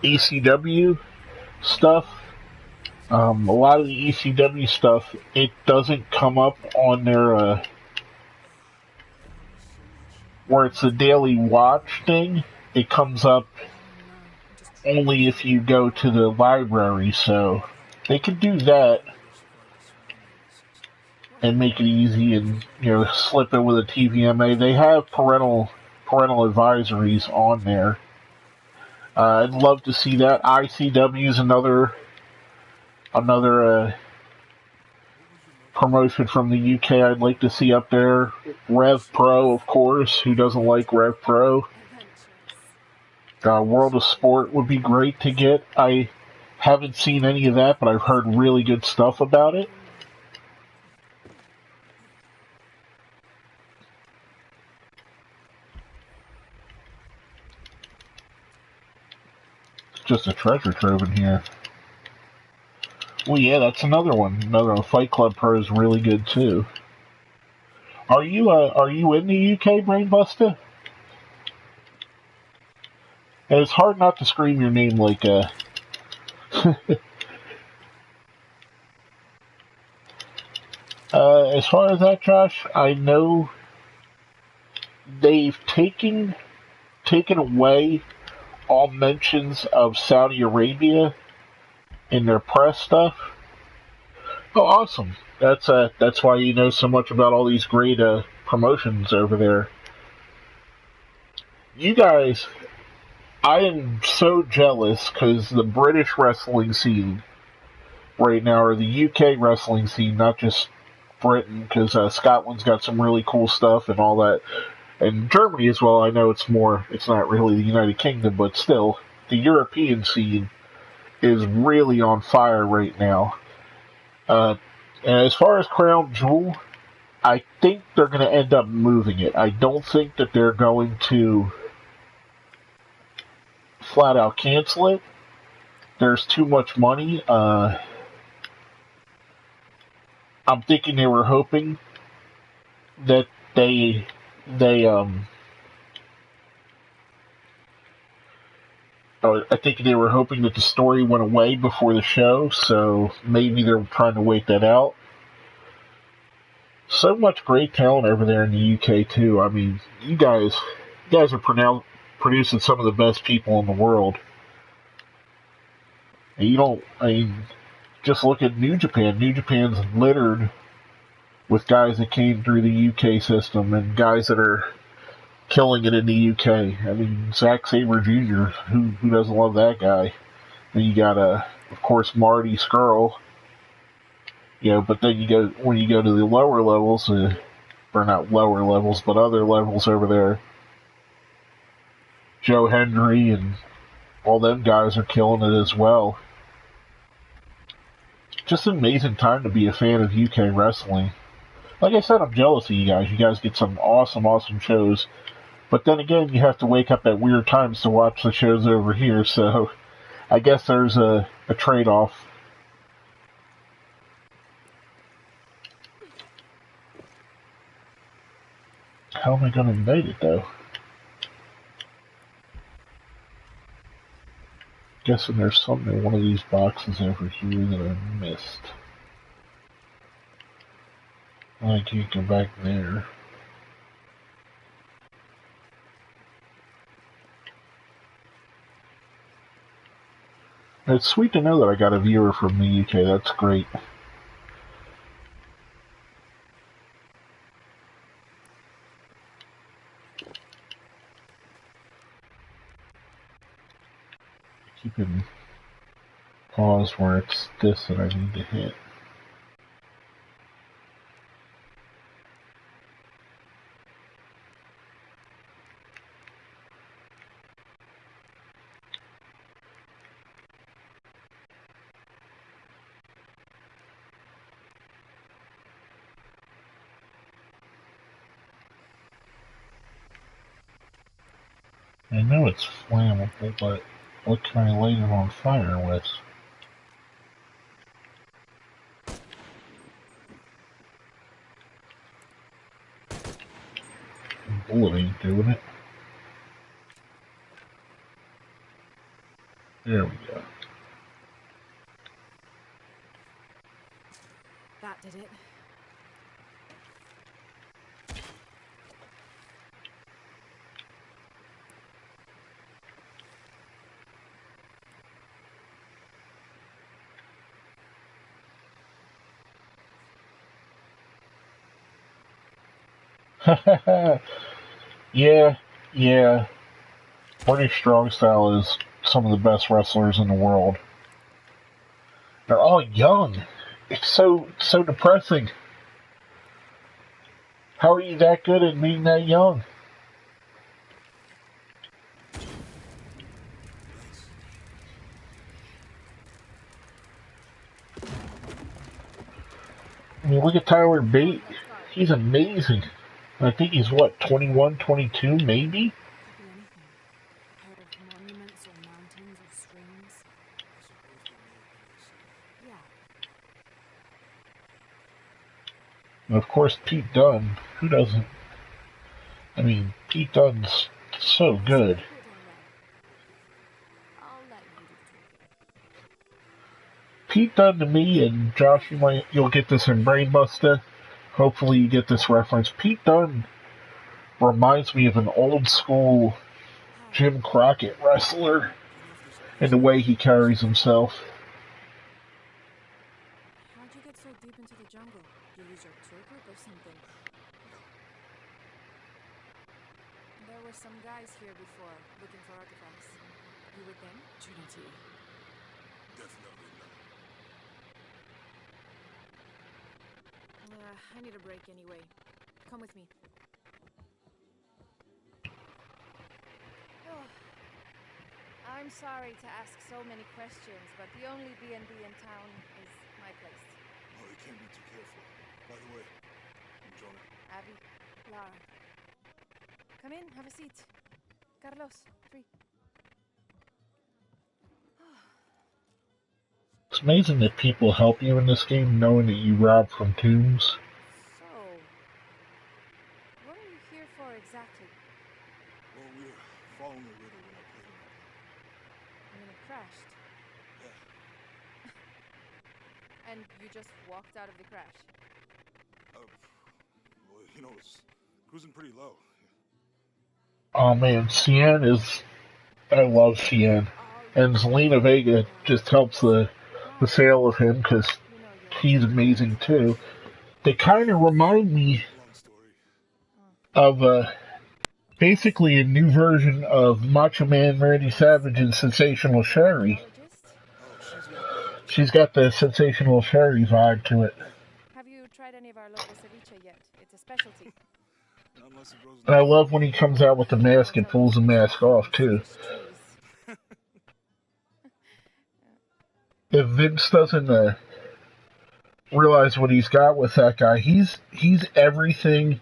ECW stuff. A lot of the ECW stuff, it doesn't come up on their, where it's a daily watch thing. It comes up only if you go to the library, so they can do that and make it easy and, slip it with a TVMA. They have parental advisories on there. I'd love to see that. ICW is another promotion from the UK I'd like to see up there. Rev Pro, of course. Who doesn't like Rev Pro? World of Sport would be great to get. I haven't seen any of that, but I've heard really good stuff about it. It's just a treasure trove in here. Well, yeah, that's another one. Another Fight Club Pro is really good too. Are you in the UK, Brainbuster? And it's hard not to scream your name like as far as that, Josh, I know they've taken away all mentions of Saudi Arabia in their press stuff. Oh, awesome! That's why you know so much about all these great promotions over there. You guys, I am so jealous because the British wrestling scene right now, or the UK wrestling scene, not just Britain, because Scotland's got some really cool stuff and all that, and Germany as well. I know it's not really the United Kingdom, but still, the European scene is really on fire right now. And as far as Crown Jewel, I think they're going to end up moving it. I don't think that they're going to flat out cancel it. There's too much money. I'm thinking they were hoping that they I think they were hoping that the story went away before the show, so maybe they're trying to wait that out. So much great talent over there in the UK too. I mean, you guys are producing some of the best people in the world. And you don't. I mean, just look at New Japan. New Japan's littered with guys that came through the UK system and guys that are killing it in the UK. I mean, Zack Sabre Jr. Who doesn't love that guy? And you got of course, Marty Scurll. You know, but then when you go to the lower levels, or not lower levels, but other levels over there, Joe Hendry and all them guys are killing it as well. Just an amazing time to be a fan of UK wrestling. Like I said, I'm jealous of you guys. You guys get some awesome shows. But then again, you have to wake up at weird times to watch the shows over here, so I guess there's a trade-off. How am I going to invade it, though? Guessing there's something in one of these boxes over here that I missed. I can't go back there. It's sweet to know that I got a viewer from the UK. That's great. Keep it pause where it's this that I need to hit. I know it's flammable, but what can I light it on fire with? Bullet ain't doing it. There we go. That did it. Yeah. British Strong Style is some of the best wrestlers in the world. They're all young. It's so depressing. How are you that good at being that young? I mean, look at Tyler Bate. He's amazing. I think he's, what, 21, 22, maybe? Could be anything. A pair of monuments or mountains or streams. I suppose they may have been the same. Yeah. of course, Pete Dunne. Who doesn't? I mean, Pete Dunne's so good. I'll let you do the talking. Pete Dunne to me, and Josh, you'll get this in Brainbuster. Hopefully, you get this reference. Pete Dunne reminds me of an old school Jim Crockett wrestler in the way he carries himself. How'd you get so deep into the jungle? You lose your tour group or something? There were some guys here before, looking for artifacts. You with them? Trinity. Definitely not. I need a break anyway. Come with me. Oh. I'm sorry to ask so many questions, but the only B&B in town is my place. Oh, you can't be too careful. By the way, I'm Jonah. Abby, Lara. Come in, have a seat. Carlos, free. It's amazing that people help you in this game knowing that you rob from tombs. So, what are you here for exactly? Well, we were following the riddle when I played him. And then it crashed. Yeah. And you just walked out of the crash. Well, you know, it's cruising pretty low. Oh man, Cien is... I love Cien. And Zelina Vega just helps the sale of him because he's amazing too. They kind of remind me of basically a new version of Macho Man Randy Savage and Sensational Sherry. She's got the Sensational Sherry vibe to it. Have you tried any of our local ceviche yet? It's a specialty. And I love when he comes out with the mask and pulls the mask off too. If Vince doesn't realize what he's got with that guy, he's everything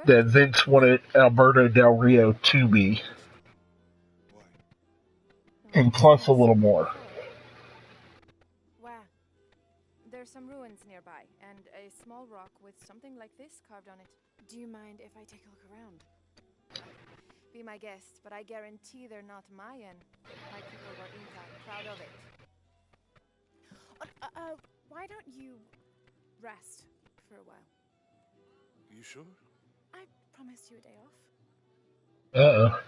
that Vince wanted Alberto Del Rio to be. And plus a little more. Wow. There's some ruins nearby, and a small rock with something like this carved on it. Do you mind if I take a look around? Be my guest, but I guarantee they're not Mayan. My people were Inca, proud of it. Why don't you rest for a while? You sure? I promised you a day off. Uh-oh.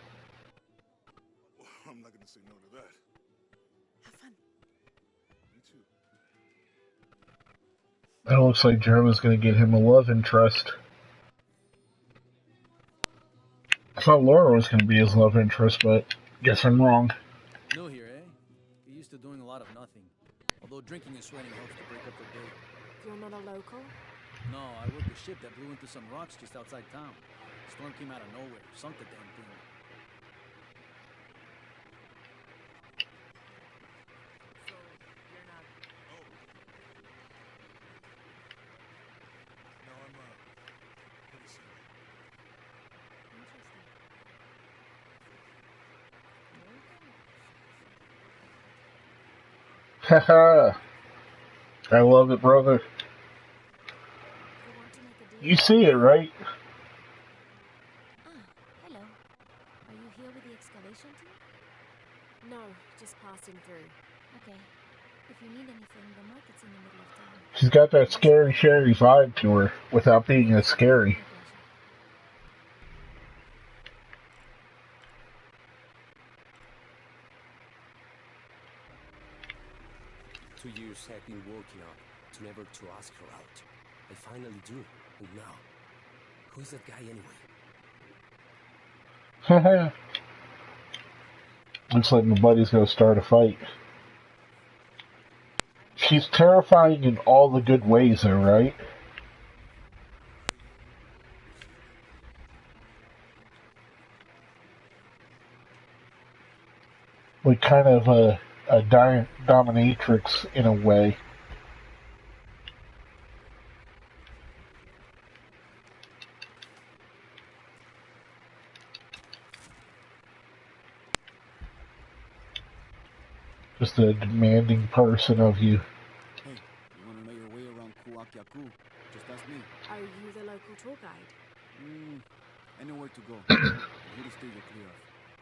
I'm not gonna say no to that. Have fun. Me too. That looks like Germa's gonna get him a love interest. I thought Laura was gonna be his love interest, but guess I'm wrong. New here, eh? You're used to doing a lot of nothing. Although drinking and sweating helps to break up the day. You're not a local? No, I worked a ship that blew into some rocks just outside town. The storm came out of nowhere, sunk the damn thing. So, you're not... Oh. No, I'm pretty sorry. Interesting. Haha. I love it, brother. You want to make a deal? You see it, right? Ah, hello. Are you here with the excavation team? No, just passing through. Okay. If you need anything, the market's in the middle of town. She's got that scary Sherry vibe to her without being as scary. My pleasure. 2 years I've been working up to never to ask her out. I finally do, and now, who's that guy anyway? Looks like my buddy's gonna start a fight. She's terrifying in all the good ways, though, right? Like kind of a dominatrix in a way. Just a demanding person of you. Hey, you want to know your way around Kuakyaku? Just ask Me. Are you the local tour guide? I know where to go. And who to steer you clear of.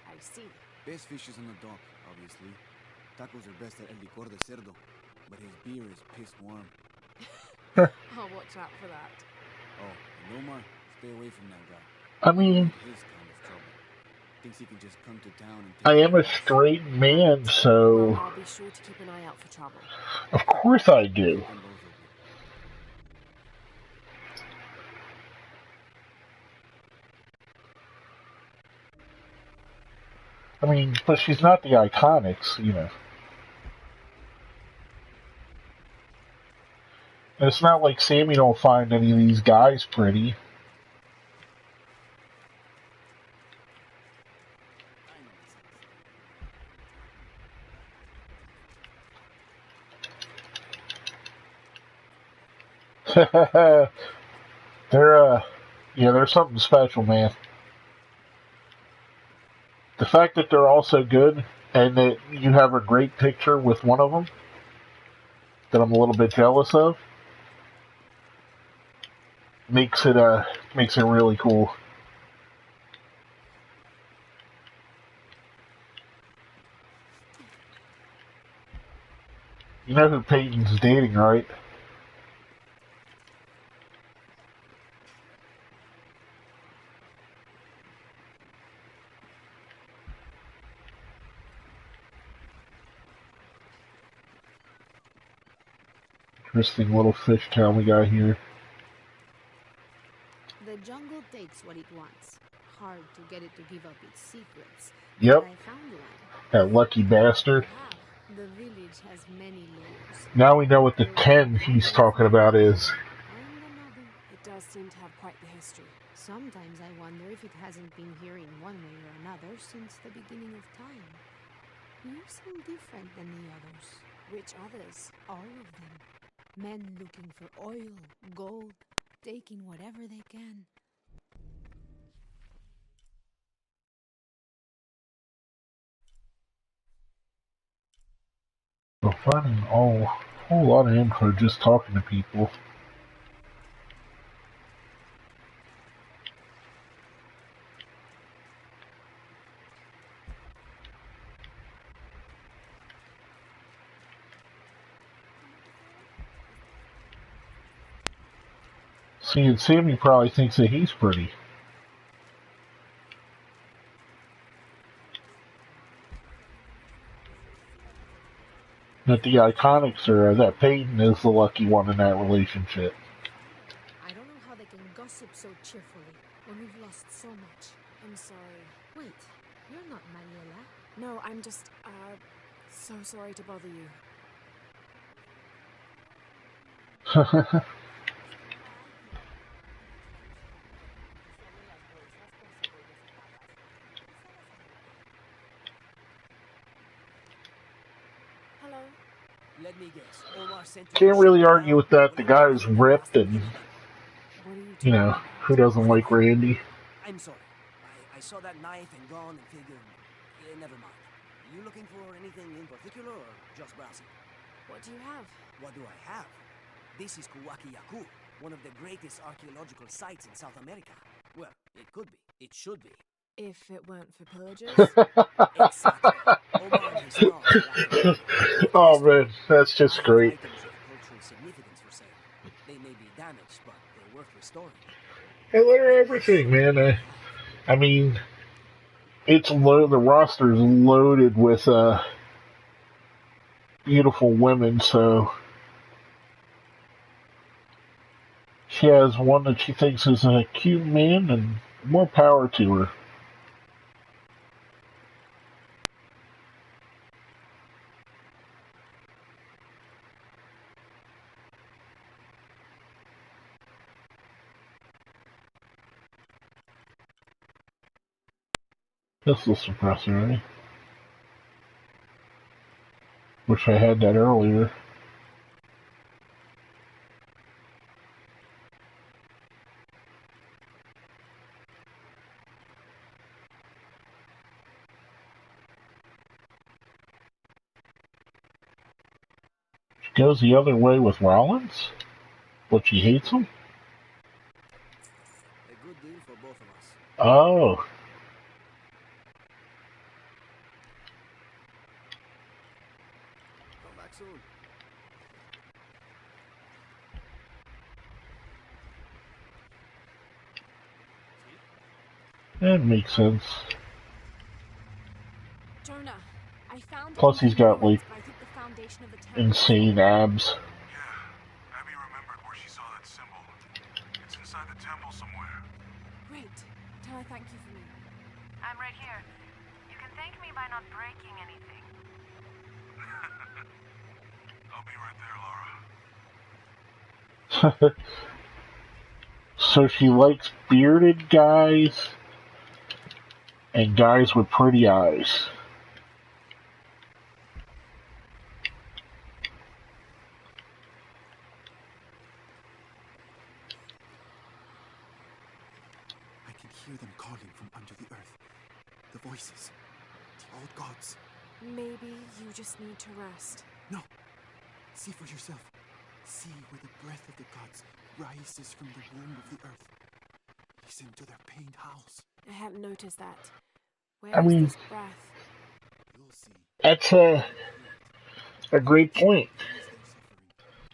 I see. Best fish is on the dock, obviously. Tacos are best at El Licor de Cerdo, but his beer is piss warm. I'll watch out for that. Oh, and Omar, stay away from that guy. I mean, His kind of trouble. Thinks he can just come to town and I take am a us. straight man, Well, so I'll be sure to keep an eye out for trouble. of course I do. And both of you. I mean, but she's not the Iconics, you know. And it's not like Sammy don't find any of these guys pretty. They're something special, man. The fact that they're all so good, and that you have a great picture with one of them, that I'm a little bit jealous of, makes it really cool. You know who Peyton's dating, right? Interesting little fish town we got here. The jungle takes what it wants. Hard to get it to give up its secrets. Yep. But I found one. That lucky bastard. Wow. The village has many layers. Now we know what the 10 he's talking about is. And another. It does seem to have quite the history. Sometimes I wonder if it hasn't been here in one way or another since the beginning of time. You seem different than the others. Which others? All of them. Men looking for oil, gold, taking whatever they can. We're finding a whole lot of info just talking to people. See, and Sammy probably thinks that he's pretty. That the Iconics are, that Peyton is the lucky one in that relationship. I don't know how they can gossip so cheerfully when we've lost so much. I'm sorry. Wait, you're not Mariela. No, I'm just, so sorry to bother you. Hello? Let me guess. Omar sent Can't really argue with that. The guy's ripped and, you know, who doesn't like Randy? I'm sorry. I saw that knife and gun and figured, never mind. You looking for anything in particular or just browsing? What do you have? What do I have? This is Kuwaki Yaku, one of the greatest archaeological sites in South America. Well, it could be. It should be. If it weren't for pillagers? Exactly. Omar and his dogs. Oh man, that's just great. Items of cultural significance for sale. They may be damaged, but they're worth restoring. Hey, they're everything, man. I mean, it's the roster's loaded with beautiful women, so she has one that she thinks is a cute man, and more power to her. Pistol suppressor, eh? Wish I had that earlier. She goes the other way with Rollins? But she hates him? Oh. Come back soon. That makes sense. Jonah, I found Plus he's got, like, I think the foundation of the temple. insane abs. Yeah, Abby remembered where she saw that symbol. It's inside the temple somewhere. Great. Tell her thank you for me. I'm right here. You can thank me by not breaking anything. I'll be right there, Lara. So she likes bearded guys and guys with pretty eyes. I can hear them calling from under the earth. The voices. The old gods. Maybe you just need to rest. No. See for yourself. See where the breath of the gods rises from the womb of the earth. Listen to their pained howls. I hadn't noticed that. Where I is mean, this breath? You'll see. That's a great point.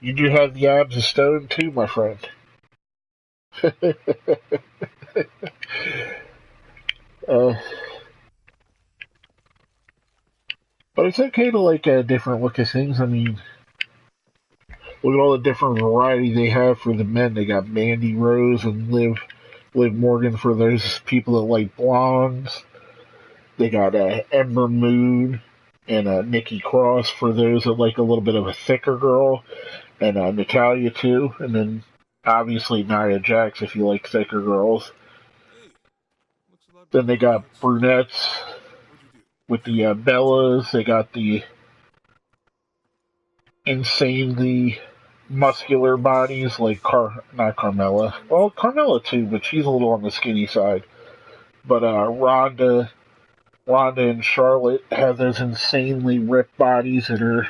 You do have the abs of stone too, my friend. But it's okay to like a different look at things. I mean, look at all the different variety they have for the men. They got Mandy Rose and Liv Morgan for those people that like blondes. They got Ember Moon and Nikki Cross for those that like a little bit of a thicker girl, and Natalia too. And then obviously Nia Jax if you like thicker girls. Then they got brunettes with the Bellas. They got the insanely muscular bodies like not Carmella. Well, Carmella too, but she's a little on the skinny side. But Ronda and Charlotte have those insanely ripped bodies that are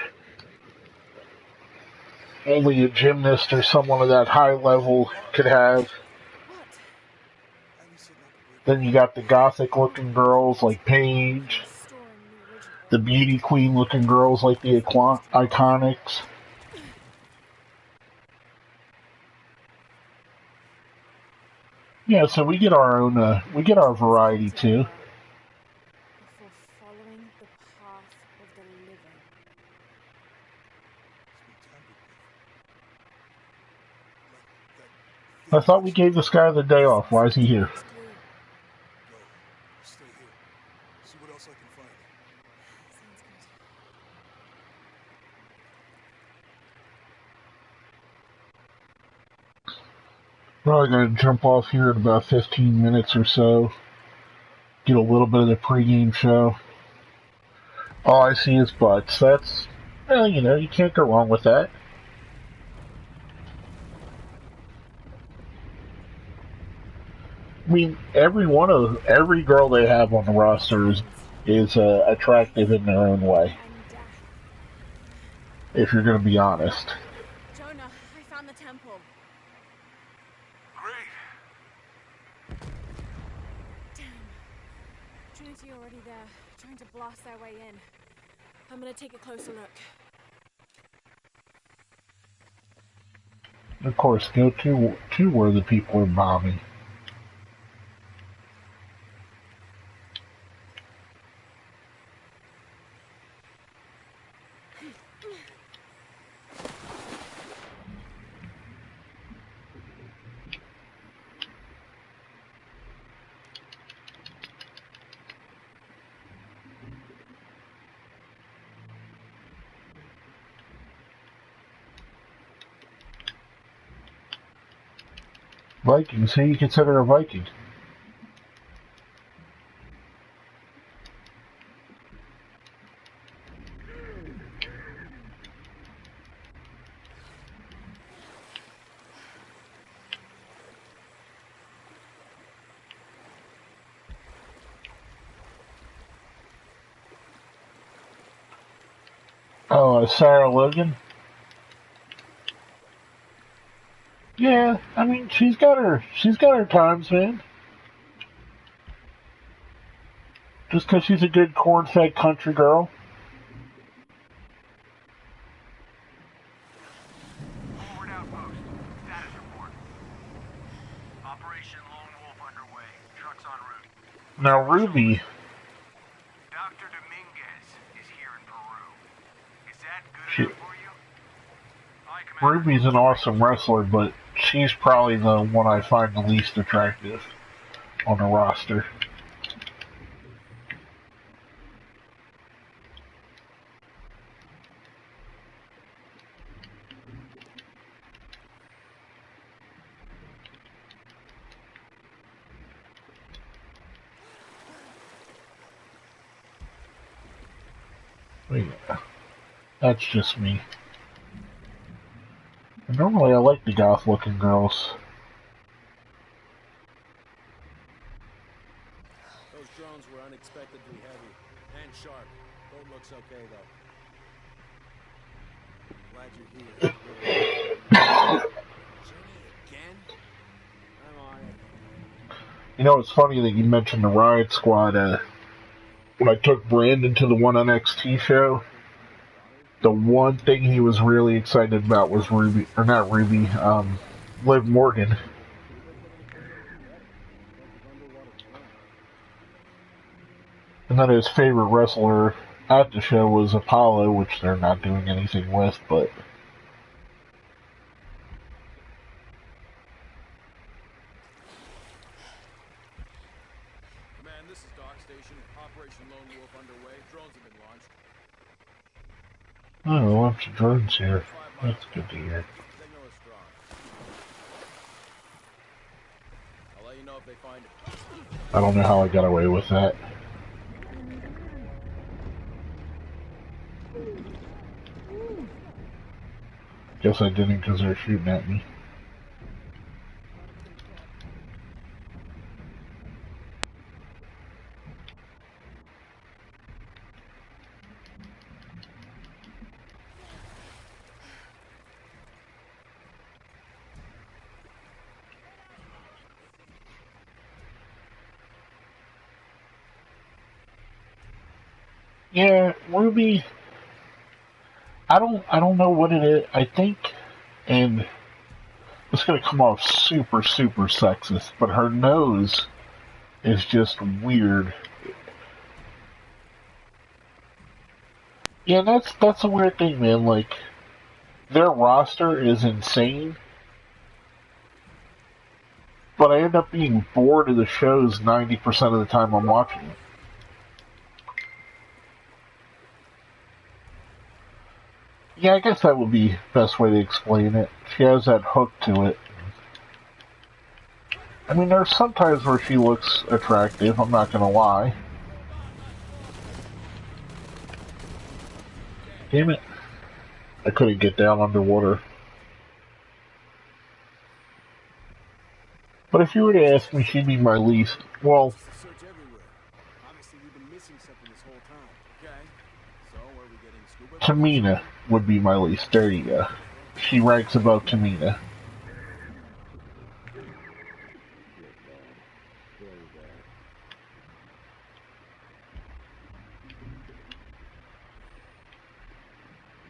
only a gymnast or someone of that high level could have. Then you got the gothic looking girls like Paige, the beauty queen looking girls like the Iconics. Yeah, so we get our own, we get our variety too. Before following the path of the living. I thought we gave this guy the day off. Why is he here? Go. Stay here. See what else I can find. Sounds good. Probably going to jump off here in about 15 minutes or so. Get a little bit of the pregame show. All I see is butts. That's, well, you know, you can't go wrong with that. I mean, every girl they have on the roster is attractive in their own way. If you're going to be honest. Jonah, I found the temple. Great. Damn. Trinity already there, trying to blast their way in. I'm gonna take a closer look. Of course, go to where the people are bombing. Vikings, who you consider a Viking? Oh, Sarah Logan? Yeah, I mean, she's got her times, man. Just because she's a good corn-fed country girl. Forward outpost. Status report. Operation Lone Wolf underway. Trucks en route. Now, Ruby... Dr. Dominguez is here in Peru. Is that good enough for you? Ruby's an awesome wrestler, but she's probably the one I find the least attractive on the roster. Wait, that's just me. And normally I like the goth-looking girls. Those drones were unexpectedly heavy and sharp. Boat looks okay though. Glad you're here. Journey again? I'm on it. You know, it's funny that you mentioned the Riot Squad. When I took Brandon to the One NXT show, the one thing he was really excited about was Ruby, or not Ruby, Liv Morgan. And then his favorite wrestler at the show was Apollo, which they're not doing anything with, but... Command, this is Dock Station. Operation Lone Wolf underway. Drones have been launched. Oh, lots of drones here. That's good to hear. Signal is strong. I'll let you know if they find it. I don't know how I got away with that. Guess I didn't because they're shooting at me. Yeah, Ruby, I don't know what it is. I think, and it's gonna come off super sexist, but her nose is just weird. Yeah, that's a weird thing, man. Like, their roster is insane, but I end up being bored of the shows 90% of the time I'm watching it. Yeah, I guess that would be the best way to explain it. She has that hook to it. I mean, there's some times where she looks attractive, I'm not gonna lie. Damn it. I couldn't get down underwater. But if you were to ask me, she'd be my least. Well, Search everywhere. Obviously, we've been missing something this whole time. Okay. So, are we getting scuba? Tamina would be my least. There you go. She ranks above Tamina.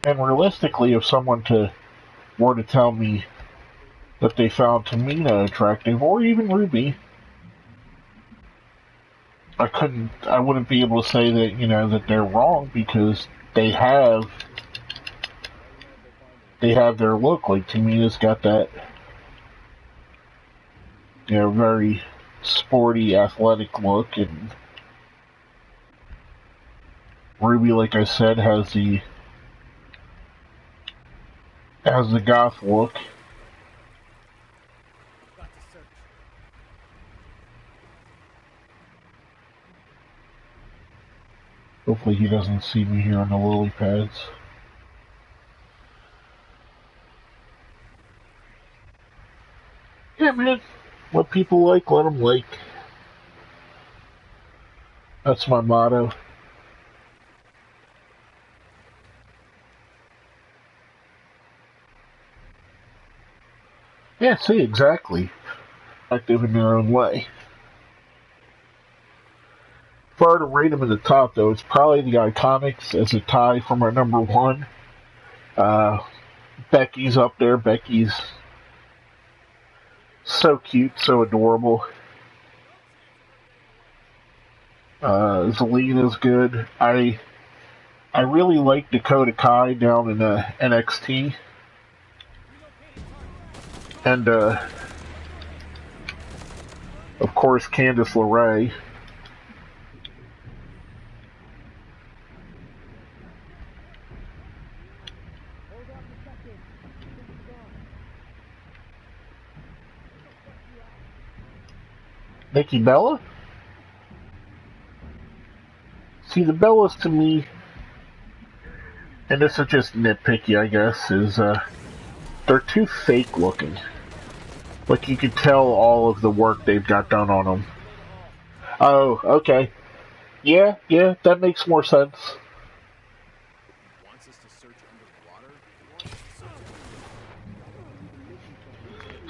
And realistically, if someone were to tell me that they found Tamina attractive, or even Ruby, I wouldn't be able to say that, that they're wrong, because they have their look. Like, Tamina's got that, very sporty, athletic look, and Ruby, like I said, has the goth look. Hopefully he doesn't see me here on the lily pads. Yeah, man. What people like, let them like. That's my motto. Yeah, see, exactly. Active in their own way. If I were to rate them in the top, though, it's probably the Iconics as a tie for my number one. Becky's up there. Becky's so cute, so adorable. Zelina's good. I really like Dakota Kai down in NXT. And, of course, Candice LeRae. Nikki Bella? See, the Bellas to me, and this is just nitpicky, I guess, is they're too fake looking. Like, you could tell all of the work they've got done on them. Oh, okay. Yeah, that makes more sense. Wants us to search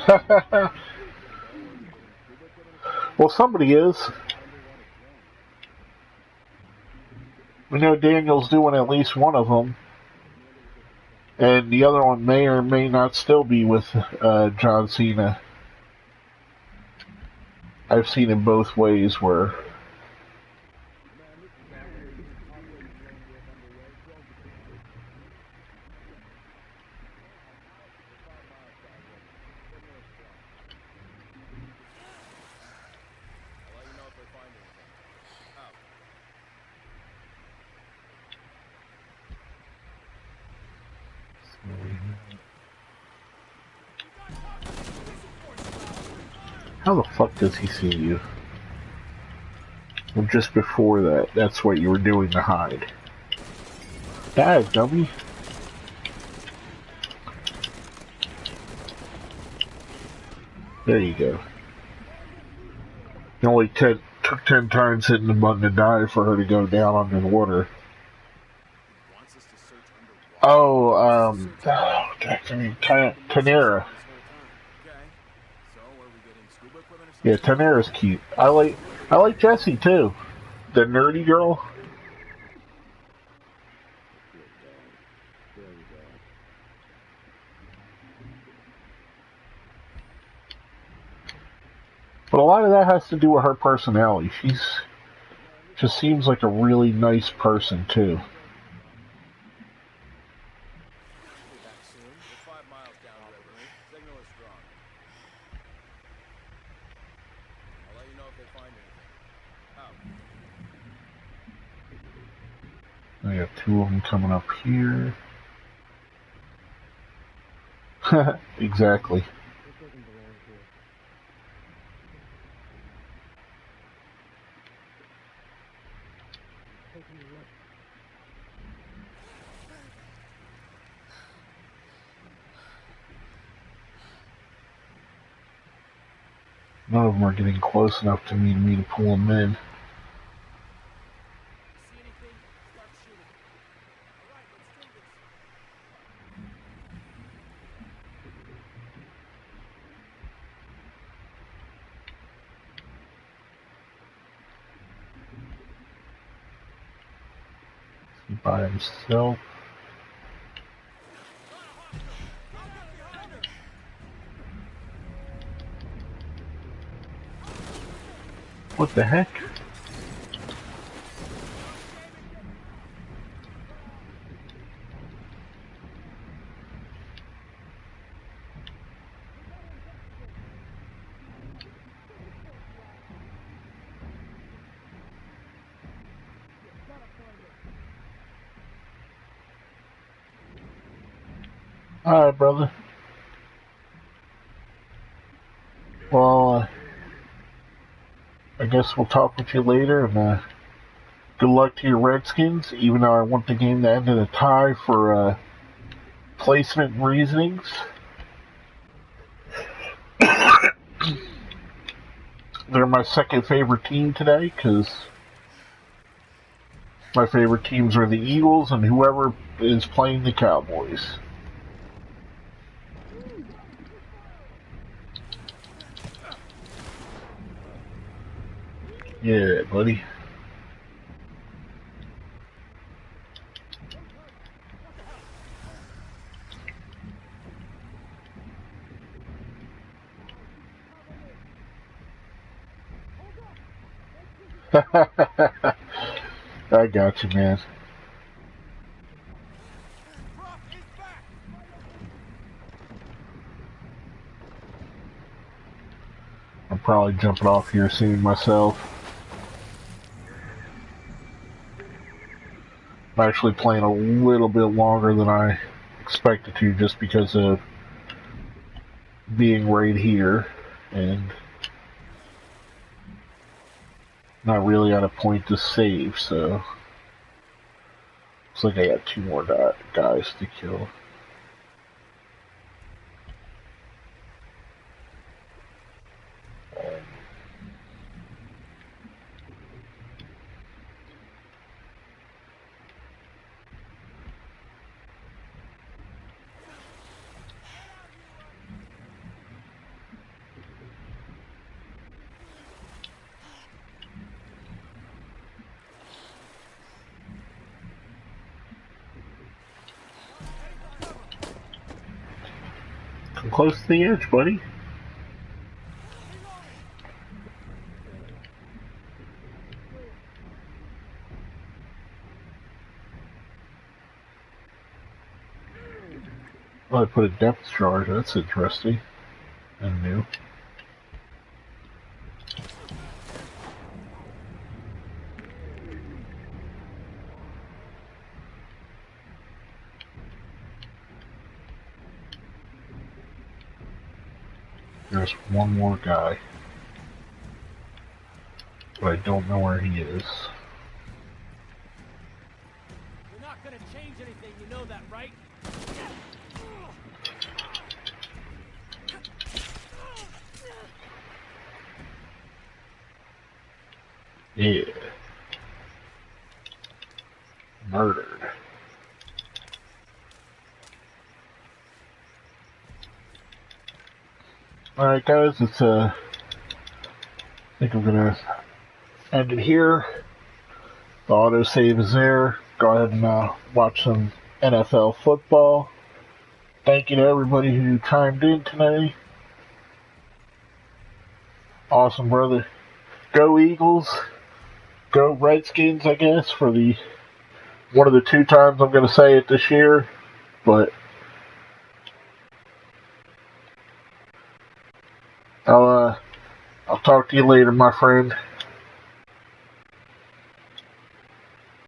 underwater? Well, somebody is. We know Daniel's doing at least one of them. And the other one may or may not still be with John Cena. I've seen it both ways where... How the fuck does he see you? Well, just before that, that's what you were doing to hide. Die, dummy. There you go. It only took 10 times hitting the button to die for her to go down under the water. Tanera. Yeah, Tanera's cute. I like Jessie too. The nerdy girl. But a lot of that has to do with her personality. Just seems like a really nice person too. I got two of them coming up here. Exactly. None of them are getting close enough to me to pull them in. By himself. What the heck? Alright, brother. Well, I guess we'll talk with you later, and good luck to your Redskins, even though I want the game to end in a tie for placement reasonings. They're my second favorite team today, because my favorite teams are the Eagles and whoever is playing the Cowboys. Yeah, buddy. I got you, man. I'm probably jumping off here soon myself. I'm actually playing a little bit longer than I expected to just because of being right here and not really at a point to save, so looks like I got 2 more guys to kill. Come close to the edge, buddy. Oh, I put a depth charge. That's interesting and new. There's one more guy, but I don't know where he is. You're not gonna change anything, you know that, right? Yeah. Murdered. Alright guys, it's I think I'm gonna end it here. The autosave is there. Go ahead and watch some NFL football. Thank you to everybody who chimed in today. Awesome, brother. Go Eagles. Go Redskins, I guess, for the one of the 2 times I'm gonna say it this year. But I'll talk to you later, my friend.